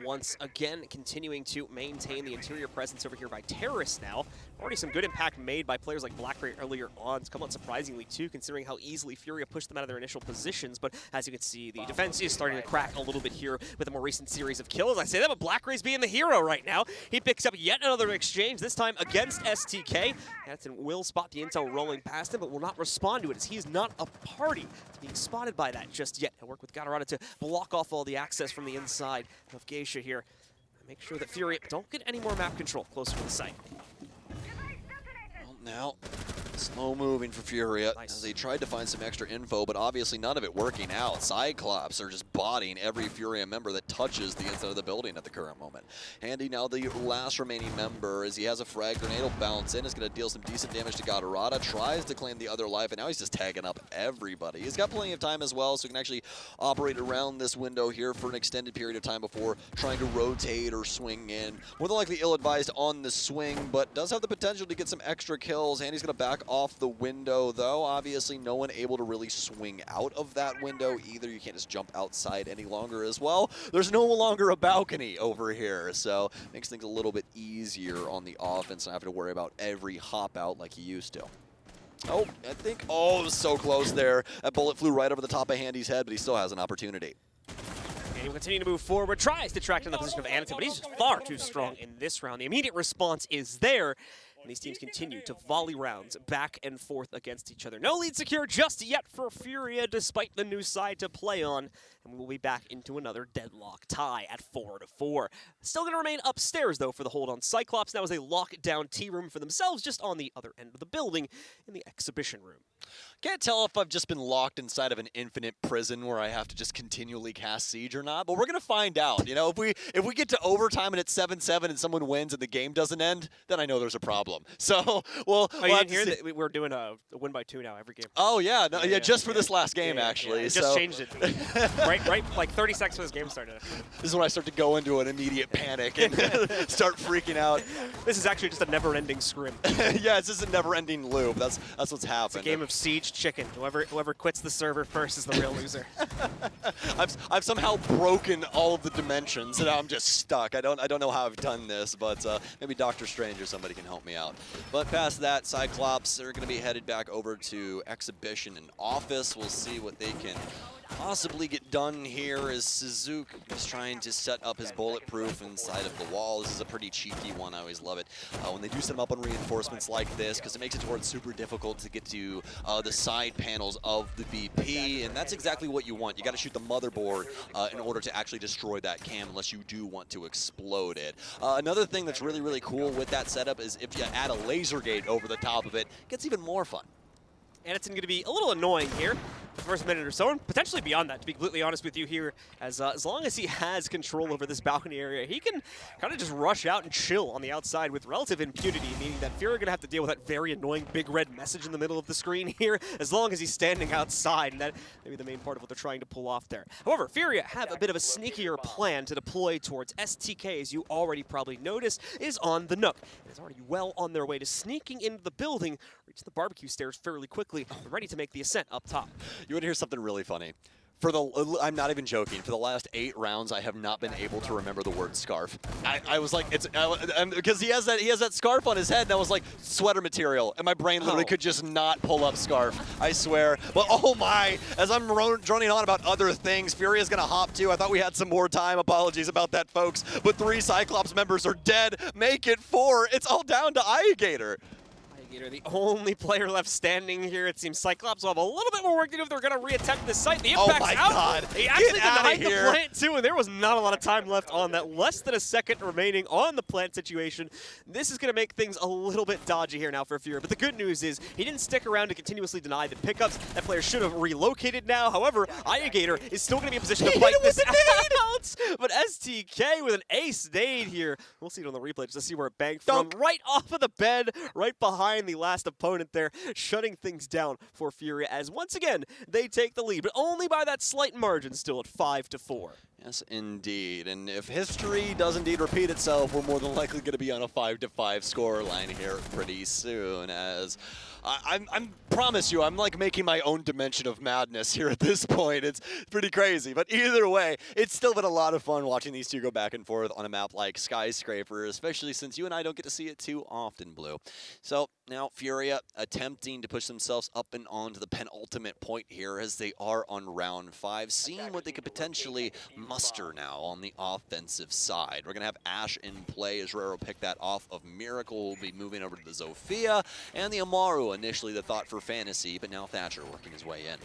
Once again, continuing to maintain the interior presence over here by Terrace now. Already some good impact made by players like BlackRay earlier on. It's come out surprisingly too, considering how easily FURIA pushed them out of their initial positions. But as you can see, the defense is starting to crack a little bit here with a more recent series of kills. I say that, but BlackRay's being the hero right now. He picks up yet another exchange, this time against STK. Hanson will spot the intel rolling past him, but will not respond to it, as he's not a party to being spotted by that just yet. He'll work with Gatorada to block off all the access from the inside of Geisha here. Make sure that FURIA don't get any more map control closer to the site. Well, now, slow moving for FURIA, Nice. as they tried to find some extra info, but obviously none of it working out. Cyclops are just bodying every FURIA member that touches the inside of the building at the current moment. Handy now the last remaining member, as he has a frag grenade, will bounce in, is going to deal some decent damage to Gatorada, tries to claim the other life, and now he's just tagging up everybody. He's got plenty of time as well, so he can actually operate around this window here for an extended period of time before trying to rotate or swing in. More than likely ill-advised on the swing, but does have the potential to get some extra kills. Handy's going to back off the window, though. Obviously, no one able to really swing out of that window either. You can't just jump outside any longer as well. There's no longer a balcony over here, so makes things a little bit easier on the offense, not having to worry about every hop out like he used to. Oh, I think, oh, it was so close there. That bullet flew right over the top of Handy's head, but he still has an opportunity. And he will continue to move forward, tries to track down the position of Anakin, but he's just far too strong in this round. The immediate response is there, and these teams continue to volley rounds back and forth against each other. No lead secure just yet for FURIA, despite the new side to play on, and we'll be back into another deadlock tie at 4-4. Still going to remain upstairs, though, for the hold on Cyclops. Now is a lockdown tea room for themselves, just on the other end of the building in the exhibition room. Can't tell if I've just been locked inside of an infinite prison where I have to just continually cast siege or not, but we're gonna find out. You know, if we get to overtime and it's 7-7 and someone wins and the game doesn't end, then I know there's a problem. So we'll you didn't hear that we're doing a win by 2 now every game. Oh yeah, no, yeah, just for this last game actually. It just changed it. right, like 30 seconds before this game started. This is when I start to go into an immediate panic and start freaking out. This is actually just a never-ending scrim. Yeah, it's just a never-ending loop. That's what's happened. It's a game of siege chicken. Whoever quits the server first is the real loser. I've somehow broken all of the dimensions, and I'm just stuck. I don't know how I've done this, but maybe Dr. Strange or somebody can help me out. But past that, Cyclops are going to be headed back over to Exhibition and Office. We'll see what they can possibly get done here, as Suzuki is trying to set up his bulletproof inside of the wall. This is a pretty cheeky one. I always love it when they do set them up on reinforcements like this, because it makes it towards super difficult to get to the side panels of the BP, and that's exactly what you want. You got to shoot the motherboard in order to actually destroy that cam, unless you do want to explode it. Another thing that's really, really cool with that setup is if you add a laser gate over the top of it, it gets even more fun. And it's going to be a little annoying here. the first minute or so, and potentially beyond that, to be completely honest with you here, as long as he has control over this balcony area, he can kind of just rush out and chill on the outside with relative impunity, meaning that FURIA are going to have to deal with that very annoying big red message in the middle of the screen here, as long as he's standing outside, and that may be the main part of what they're trying to pull off there. However, FURIA have a bit of a sneakier plan to deploy towards STK, as you already probably noticed, is on the Nook. It is already well on their way to sneaking into the building, reach the barbecue stairs fairly quickly, and ready to make the ascent up top. You want to hear something really funny? I'm not even joking. For the last 8 rounds, I have not been able to remember the word scarf. I was like, because he has that scarf on his head, and I was like, sweater material, and my brain literally could just not pull up scarf. I swear. But oh my! As I'm droning on about other things, FURIA's gonna hop too. I thought we had some more time. Apologies about that, folks. But 3 Cyclops members are dead. Make it 4. It's all down to Alligator. The only player left standing here. It seems Cyclops will have a little bit more work to do if they're going to reattempt this site. The impact's out. God. He actually denied the here. plant too, and there was not a lot of time left on that. Less than a second remaining on the plant situation. This is going to make things a little bit dodgy here now for FURIA. But the good news is he didn't stick around to continuously deny the pickups. That player should have relocated now. However, Alligator is still going to be in position to fight this out. But STK with an ace nade here. We'll see it on the replay just to see where it banged from. Right off of the bed, right behind the last opponent there, shutting things down for FURIA as once again they take the lead, but only by that slight margin, still at 5-4. Yes, indeed. And if history does indeed repeat itself, we're more than likely going to be on a 5-5 score line here pretty soon. As I promise you, I'm like making my own dimension of madness here at this point. It's pretty crazy. But either way, it's still been a lot of fun watching these two go back and forth on a map like Skyscraper, especially since you and I don't get to see it too often, Blue. So now FURIA attempting to push themselves up and onto the penultimate point here as they are on round 5, seeing what they could potentially muster now on the offensive side. We're going to have Ashe in play as Rero pick that off of Miracle. Will be moving over to the Zofia and the Amaru, initially the thought for Fantasy, but now Thatcher working his way in.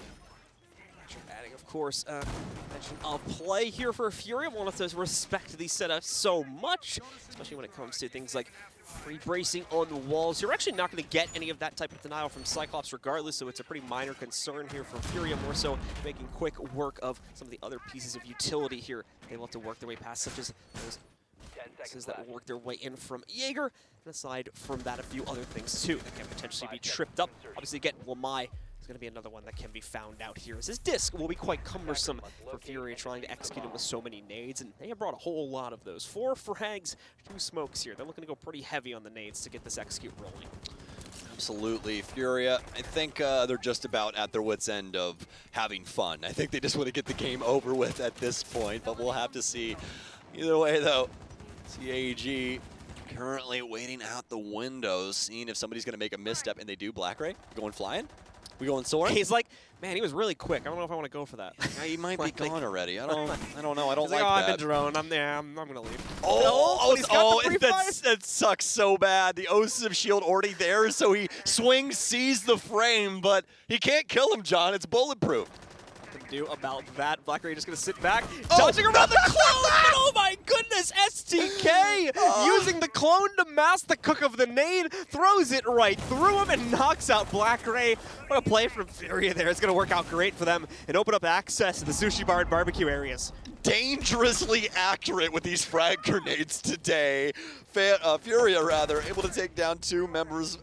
Adding, of course, mention of play here for FURIA. One of those respect these setups so much, especially when it comes to things like free bracing on the walls. You're actually not going to get any of that type of denial from Cyclops regardless, so it's a pretty minor concern here for FURIA, more so making quick work of some of the other pieces of utility here they will have to work their way past, such as those pieces that will work their way in from Jaeger, and aside from that, a few other things too that can potentially be tripped up. Obviously, again, Lamai is going to be another one that can be found out here, as his disc will be quite cumbersome for FURIA trying to execute it with so many nades, and they have brought a whole lot of those. 4 frags, 2 smokes here. They're looking to go pretty heavy on the nades to get this execute rolling. Absolutely. FURIA, I think they're just about at their wits' end of having fun. I think they just want to get the game over with at this point, but we'll have to see. Either way, though, CAG currently waiting out the windows, seeing if somebody's going to make a misstep, and they do. Black Ray going flying. We going soaring? He's like, man, he was really quick. I don't know if I want to go for that. Yeah, he might be gone already. I don't know. I don't like that. I've been drone. I'm there. I'm gonna leave. That sucks so bad. The Ossive shield already there, so he swings, sees the frame, but he can't kill him, John. It's bulletproof. Nothing to do about that. Black Ray just gonna sit back, dodging around the clone. But oh my goodness, STK using the clone to mask the cook of the nade, throws it right through him and knocks out Black Ray. What a play from FURIA there. It's gonna work out great for them and open up access to the sushi bar and barbecue areas. Dangerously accurate with these frag grenades today. FURIA, rather, able to take down 2 members.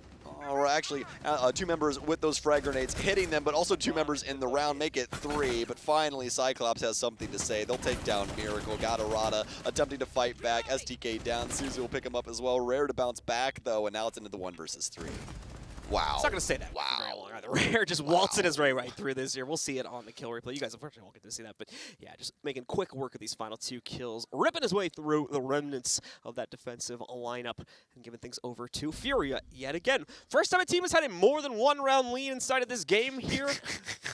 Or actually, 2 members with those frag grenades hitting them, but also 2 members in the round, make it 3. But finally, Cyclops has something to say. They'll take down Miracle. Gatorada attempting to fight back. STK down. Suzu will pick him up as well. Rare to bounce back, though, and now it's into the 1 versus 3. Wow. It's not going to stay that for very long either. Rare just waltzing his way right through this here. We'll see it on the kill replay. You guys unfortunately won't get to see that, but yeah, just making quick work of these final 2 kills, ripping his way through the remnants of that defensive lineup and giving things over to FURIA yet again. First time a team has had a more than 1 round lead inside of this game here,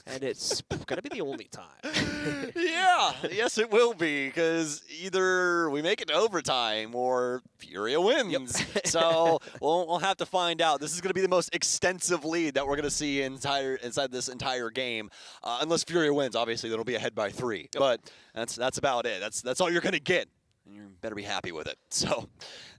and it's going to be the only time. Yeah, yes it will be, because either we make it to overtime or FURIA wins. Yep. So we'll have to find out. This is going to be the most extensive lead that we're going to see inside this entire game, unless FURIA wins. Obviously, it'll be ahead by 3. Yep. But that's about it. That's all you're going to get, and you better be happy with it. So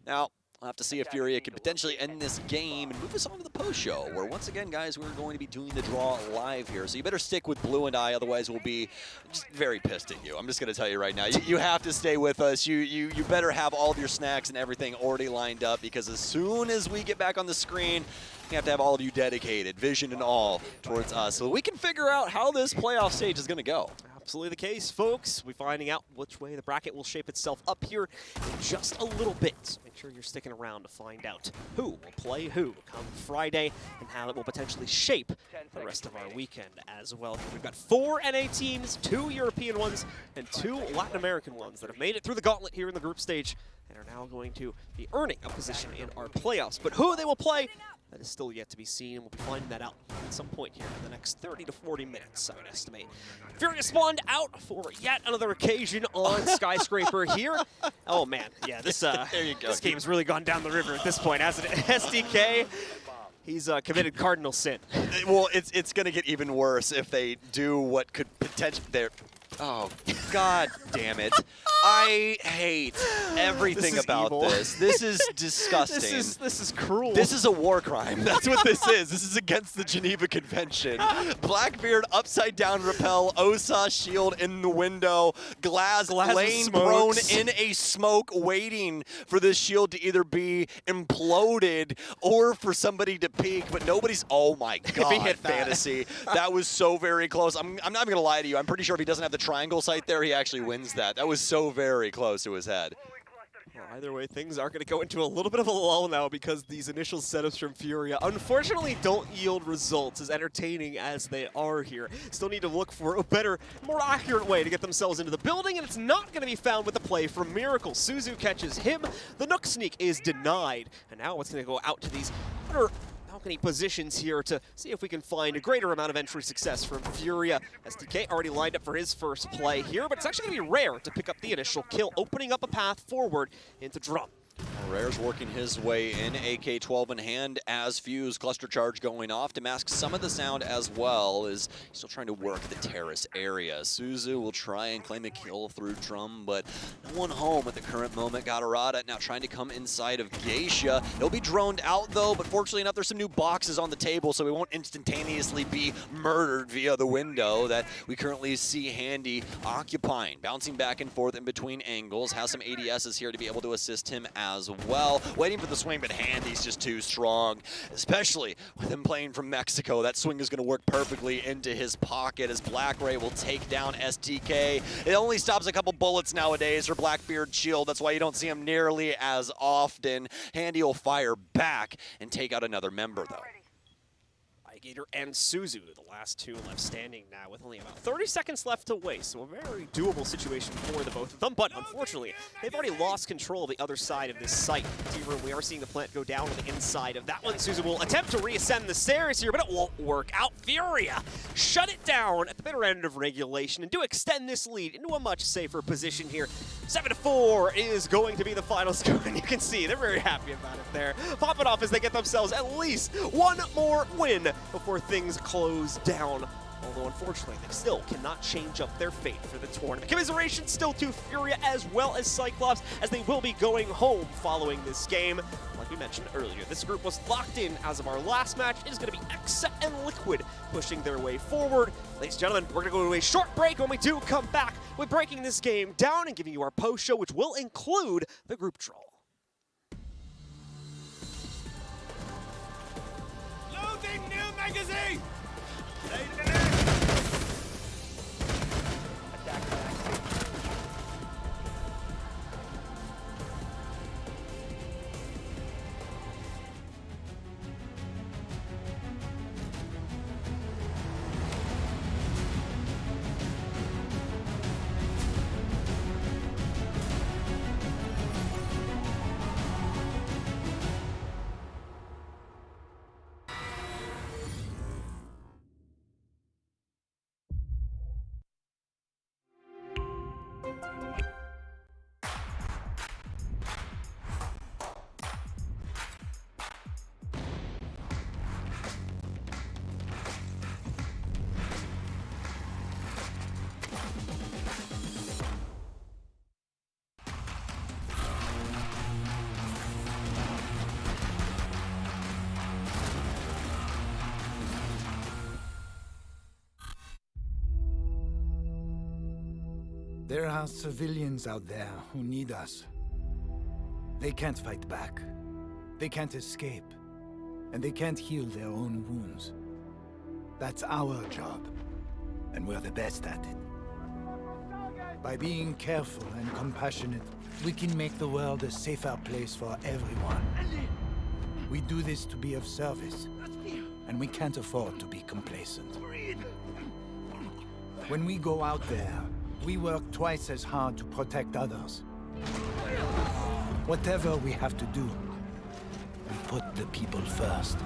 now We'll have to see if FURIA can potentially end this game and move us on to the post-show, where once again, guys, we're going to be doing the draw live here. So you better stick with Blue and I, otherwise we'll be just very pissed at you. I'm just going to tell you right now. You have to stay with us. You better have all of your snacks and everything already lined up, because as soon as we get back on the screen, we have to have all of you dedicated, vision and all, towards us, so we can figure out how this playoff stage is going to go. Absolutely the case, folks. We're finding out which way the bracket will shape itself up here in just a little bit. So make sure you're sticking around to find out who will play who come Friday and how it will potentially shape the rest of our weekend as well. We've got 4 NA teams, 2 European ones, and 2 Latin American ones that have made it through the gauntlet here in the group stage and are now going to be earning a position in our playoffs. But who they will play, that is still yet to be seen, and we'll be finding that out at some point here in the next 30 to 40 minutes, I would estimate. FURIA spawned out for yet another occasion on Skyscraper here. Oh man, yeah, this there you go. This game's really gone down the river at this point, hasn't it? SDK, he's committed cardinal sin. Well, it's going to get even worse if they do what could potentially... Oh, god damn it. I hate everything about evil. this. This is disgusting. This is cruel. This is a war crime. That's what this is. This is against the Geneva Convention. Blackbeard upside down rappel, Osa shield in the window, Glaz laying prone in a smoke, waiting for this shield to either be imploded or for somebody to peek, but nobody's... Oh my god, he hit Fantasy. That was so very close. I'm not even going to lie to you. I'm pretty sure if he doesn't have the triangle sight there, he actually wins that. That was so very close to his head. Well, either way, things are going to go into a little bit of a lull now, because these initial setups from FURIA unfortunately don't yield results as entertaining as they are here. Still need to look for a better, more accurate way to get themselves into the building, and it's not going to be found with the play from Miracle. Suzu catches him. The Nook sneak is denied, and now it's going to go out to these balcony positions here to see if we can find a greater amount of entry success from FURIA. SDK already lined up for his first play here, but it's actually going to be Rare to pick up the initial kill, opening up a path forward into Drum. Rare's working his way in, AK-12 in hand as Fuse. Cluster charge going off to mask some of the sound as well, as he's still trying to work the terrace area. Suzu will try and claim a kill through Drum, but no one home at the current moment. Gatorada now trying to come inside of Geisha. He'll be droned out though, but fortunately enough, there's some new boxes on the table, so he won't instantaneously be murdered via the window that we currently see Handy occupying. Bouncing back and forth in between angles, has some ADSs here to be able to assist him as well. Waiting for the swing, but Handy's just too strong, especially with him playing from Mexico. That swing is going to work perfectly into his pocket as Black Ray will take down STK. It only stops a couple bullets nowadays for Blackbeard shield. That's why you don't see him nearly as often. Handy will fire back and take out another member, though. Gator and Suzu, the last 2 left standing now with only about 30 seconds left to waste, so a very doable situation for the both of them, but unfortunately, they've already lost control of the other side of this site. T-Room, we are seeing the plant go down on the inside of that one. Suzu will attempt to reascend the stairs here, but it won't work out. FURIA shut it down at the bitter end of regulation and do extend this lead into a much safer position here. 7-4 is going to be the final score, and you can see they're very happy about it there. Pop it off as they get themselves at least one more win before things close down. Although, unfortunately, they still cannot change up their fate for the tournament. Commiseration still to FURIA as well as Cyclops, as they will be going home following this game. Like we mentioned earlier, this group was locked in as of our last match. It is going to be Exa and Liquid pushing their way forward. Ladies and gentlemen, we're going to go to a short break. When we do come back, we're breaking this game down and giving you our post-show, which will include the group draw. Loading new magazine! There are civilians out there who need us. They can't fight back. They can't escape. And they can't heal their own wounds. That's our job. And we're the best at it. By being careful and compassionate, we can make the world a safer place for everyone. We do this to be of service. And we can't afford to be complacent. When we go out there, we work twice as hard to protect others. Whatever we have to do, we put the people first.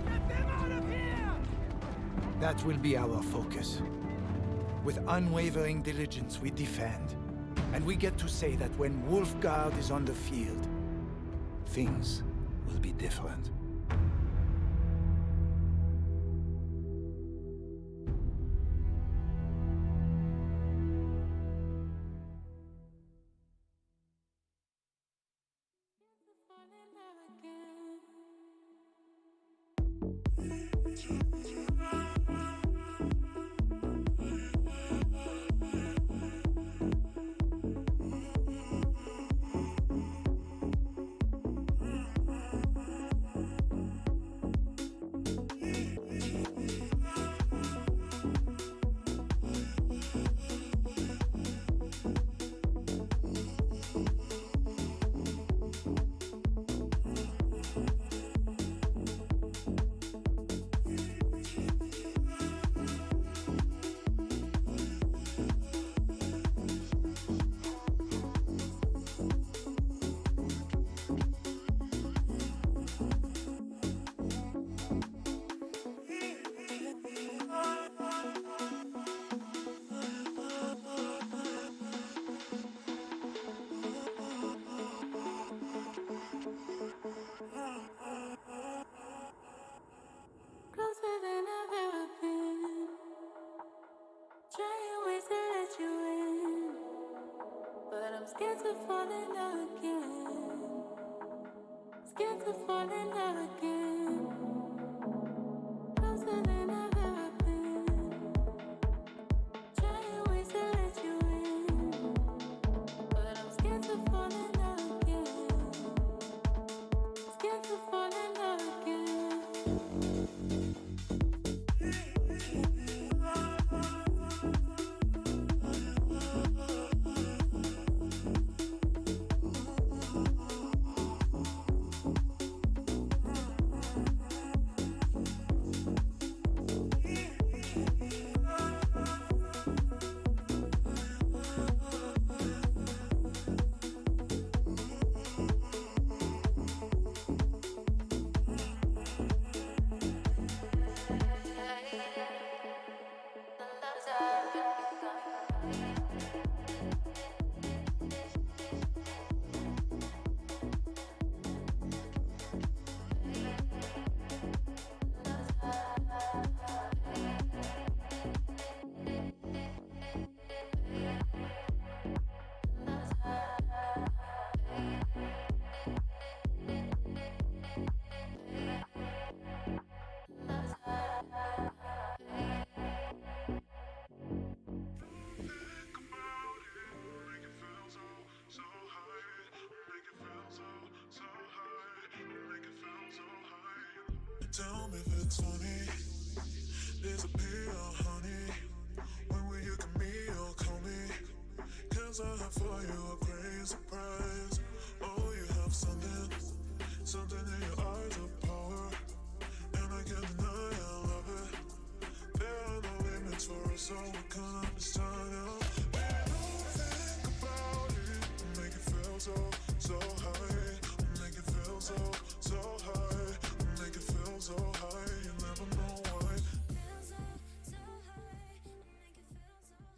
Get them out of here! That will be our focus. With unwavering diligence, we defend. And we get to say that when Wolfguard is on the field, things will be different. Scared to fall in love again. Scared to fall in love again. Closer than I've ever been. Trying ways to let you in, but I'm scared to fall in love again. Scared to fall in love again. Tell me if it's funny. Disappear, honey. When will you come me or call me? Cause I have for you a great surprise. Oh, you have something in your eyes of power. And I can't deny I love it. There are no limits for us, so we can't understand it. Think about it, make it feel so high. Make it feel so high. Make it feel so high, you never know why. Feels so high, make it feel so high.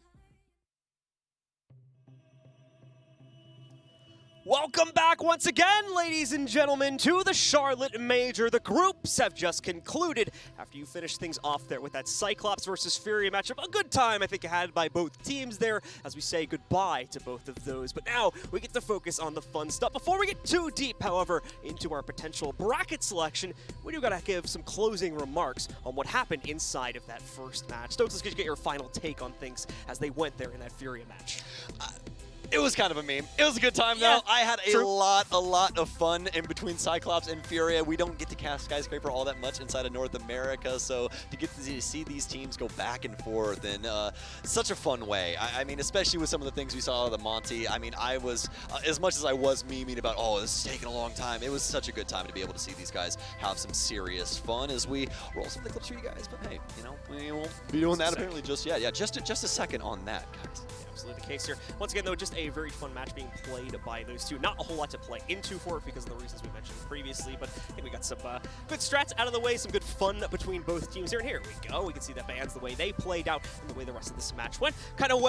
Welcome back once again, ladies and gentlemen, to the Charlotte Major. The groups have just concluded after you finish things off there with that Cyclops versus FURIA matchup. A good time, I think, had by both teams there as we say goodbye to both of those. But now we get to focus on the fun stuff. Before we get too deep, however, into our potential bracket selection, we do gotta give some closing remarks on what happened inside of that first match. Stokes, let's get your final take on things as they went there in that FURIA match. It was kind of a meme. It was a good time, though. I had a lot of fun in between Cyclops and FURIA. We don't get to cast Skyscraper all that much inside of North America, so to get to see these teams go back and forth in such a fun way. I mean, especially with some of the things we saw out of the Monty. I mean, I was, as much as I was memeing about, oh, this is taking a long time, it was such a good time to be able to see these guys have some serious fun as we roll some of the clips for you guys. But hey, you know, we won't be doing that apparently just yet. Yeah, just a second on that, guys. Absolutely the case here. Once again, though, just a very fun match being played by those two. Not a whole lot to play into for it because of the reasons we mentioned previously, but I think we got some good strats out of the way, some good fun between both teams here. And here we go. We can see the bands, the way they played out, and the way the rest of this match went. Kind of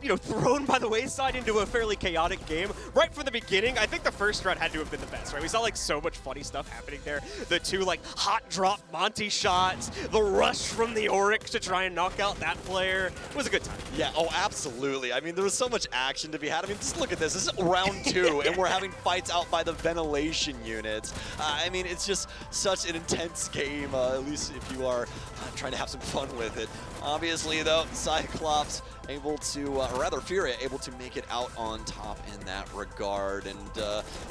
you know, thrown by the wayside into a fairly chaotic game right from the beginning. I think the first strat had to have been the best, right? We saw like so much funny stuff happening there. The two like hot drop Monty shots, the rush from the Oryx to try and knock out that player. It was a good time. Yeah, oh, absolutely. I mean, there was so much action to be had. I mean, just look at this. This is round 2, and we're having fights out by the ventilation units. I mean, it's just such an intense game, at least if you are trying to have some fun with it. Obviously, though, Cyclops able to, or rather FURIA able to make it out on top in that regard. And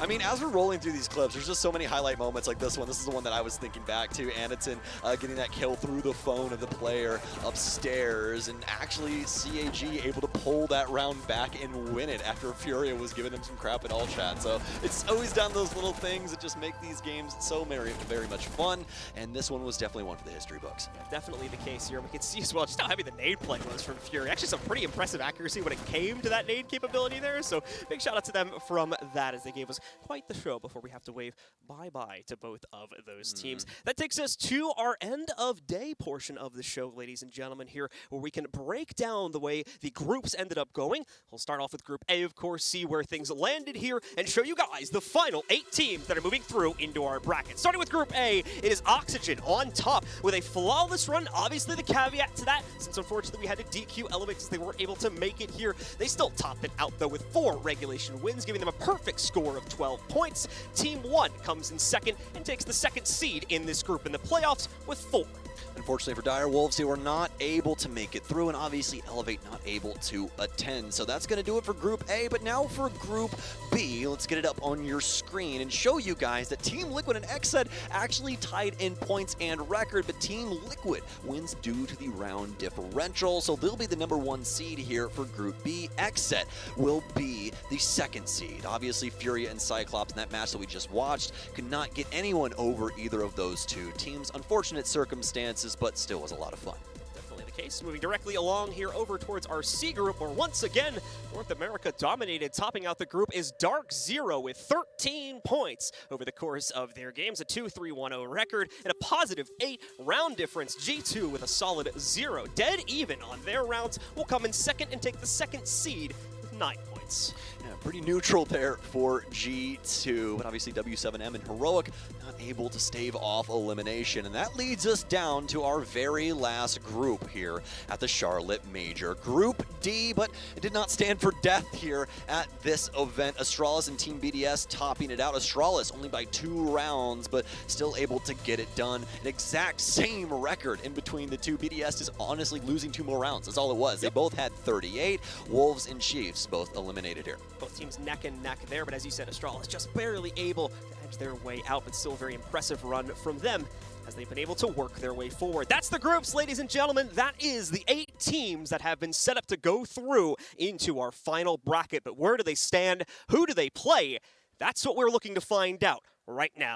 I mean, as we're rolling through these clips, there's just so many highlight moments like this one. This is the one that I was thinking back to. Anaton getting that kill through the phone of the player upstairs, and actually CAG able to pull that round back and win it after FURIA was giving him some crap in all chat. So it's always down those little things that just make these games so very much fun. And this one was definitely one for the history books. Yeah, definitely the case here. We can see as well just how heavy the nade play was from FURIA. Actually, some pretty impressive accuracy when it came to that nade capability there. So big shout out to them from that as they gave us quite the show before we have to wave bye-bye to both of those teams. That takes us to our end of day portion of the show, ladies and gentlemen, here where we can break down the way the groups ended up going. We'll start off with Group A, of course, see where things landed here, and show you guys the final 8 teams that are moving through into our bracket. Starting with Group A, it is Oxygen on top with a flawless run. Obviously, the caveat to that, since unfortunately we had to DQ Element because they weren't able to make it here, they still topped it out, though, with 4 regulation wins, giving them a perfect score of 12 points. Team 1 comes in second and takes the 2nd seed in this group in the playoffs with 4. Unfortunately for Dire Wolves, they were not able to make it through, and obviously Elevate not able to attend. So that's going to do it for Group A, but now for Group B, let's get it up on your screen and show you guys that Team Liquid and XSET actually tied in points and record, but Team Liquid wins due to the round differential, so they'll be the #1 seed here for Group B. XSET will be the 2nd seed. Obviously, FURIA and Cyclops in that match that we just watched could not get anyone over either of those two teams. Unfortunate circumstances, but still was a lot of fun. Definitely the case. Moving directly along here over towards our C group, where once again, North America dominated. Topping out the group is Dark Zero with 13 points over the course of their games, a 2-3-1-0 record, and a positive 8 round difference. G2 with a solid 0. Dead even on their rounds will come in second and take the 2nd seed with 9 points. Yeah, pretty neutral there for G2, but obviously W7M and Heroic not able to stave off elimination, and that leads us down to our very last group here at the Charlotte Major. Group D, but it did not stand for death here at this event. Astralis and Team BDS topping it out. Astralis only by 2 rounds, but still able to get it done. An exact same record in between the two. BDS is honestly losing 2 more rounds. That's all it was. They both had 38. Wolves and Chiefs both eliminated here. Both teams neck and neck there, but as you said, Astralis just barely able to edge their way out, but still a very impressive run from them as they've been able to work their way forward. That's the groups, ladies and gentlemen. That is the 8 teams that have been set up to go through into our final bracket. But where do they stand? Who do they play? That's what we're looking to find out right now.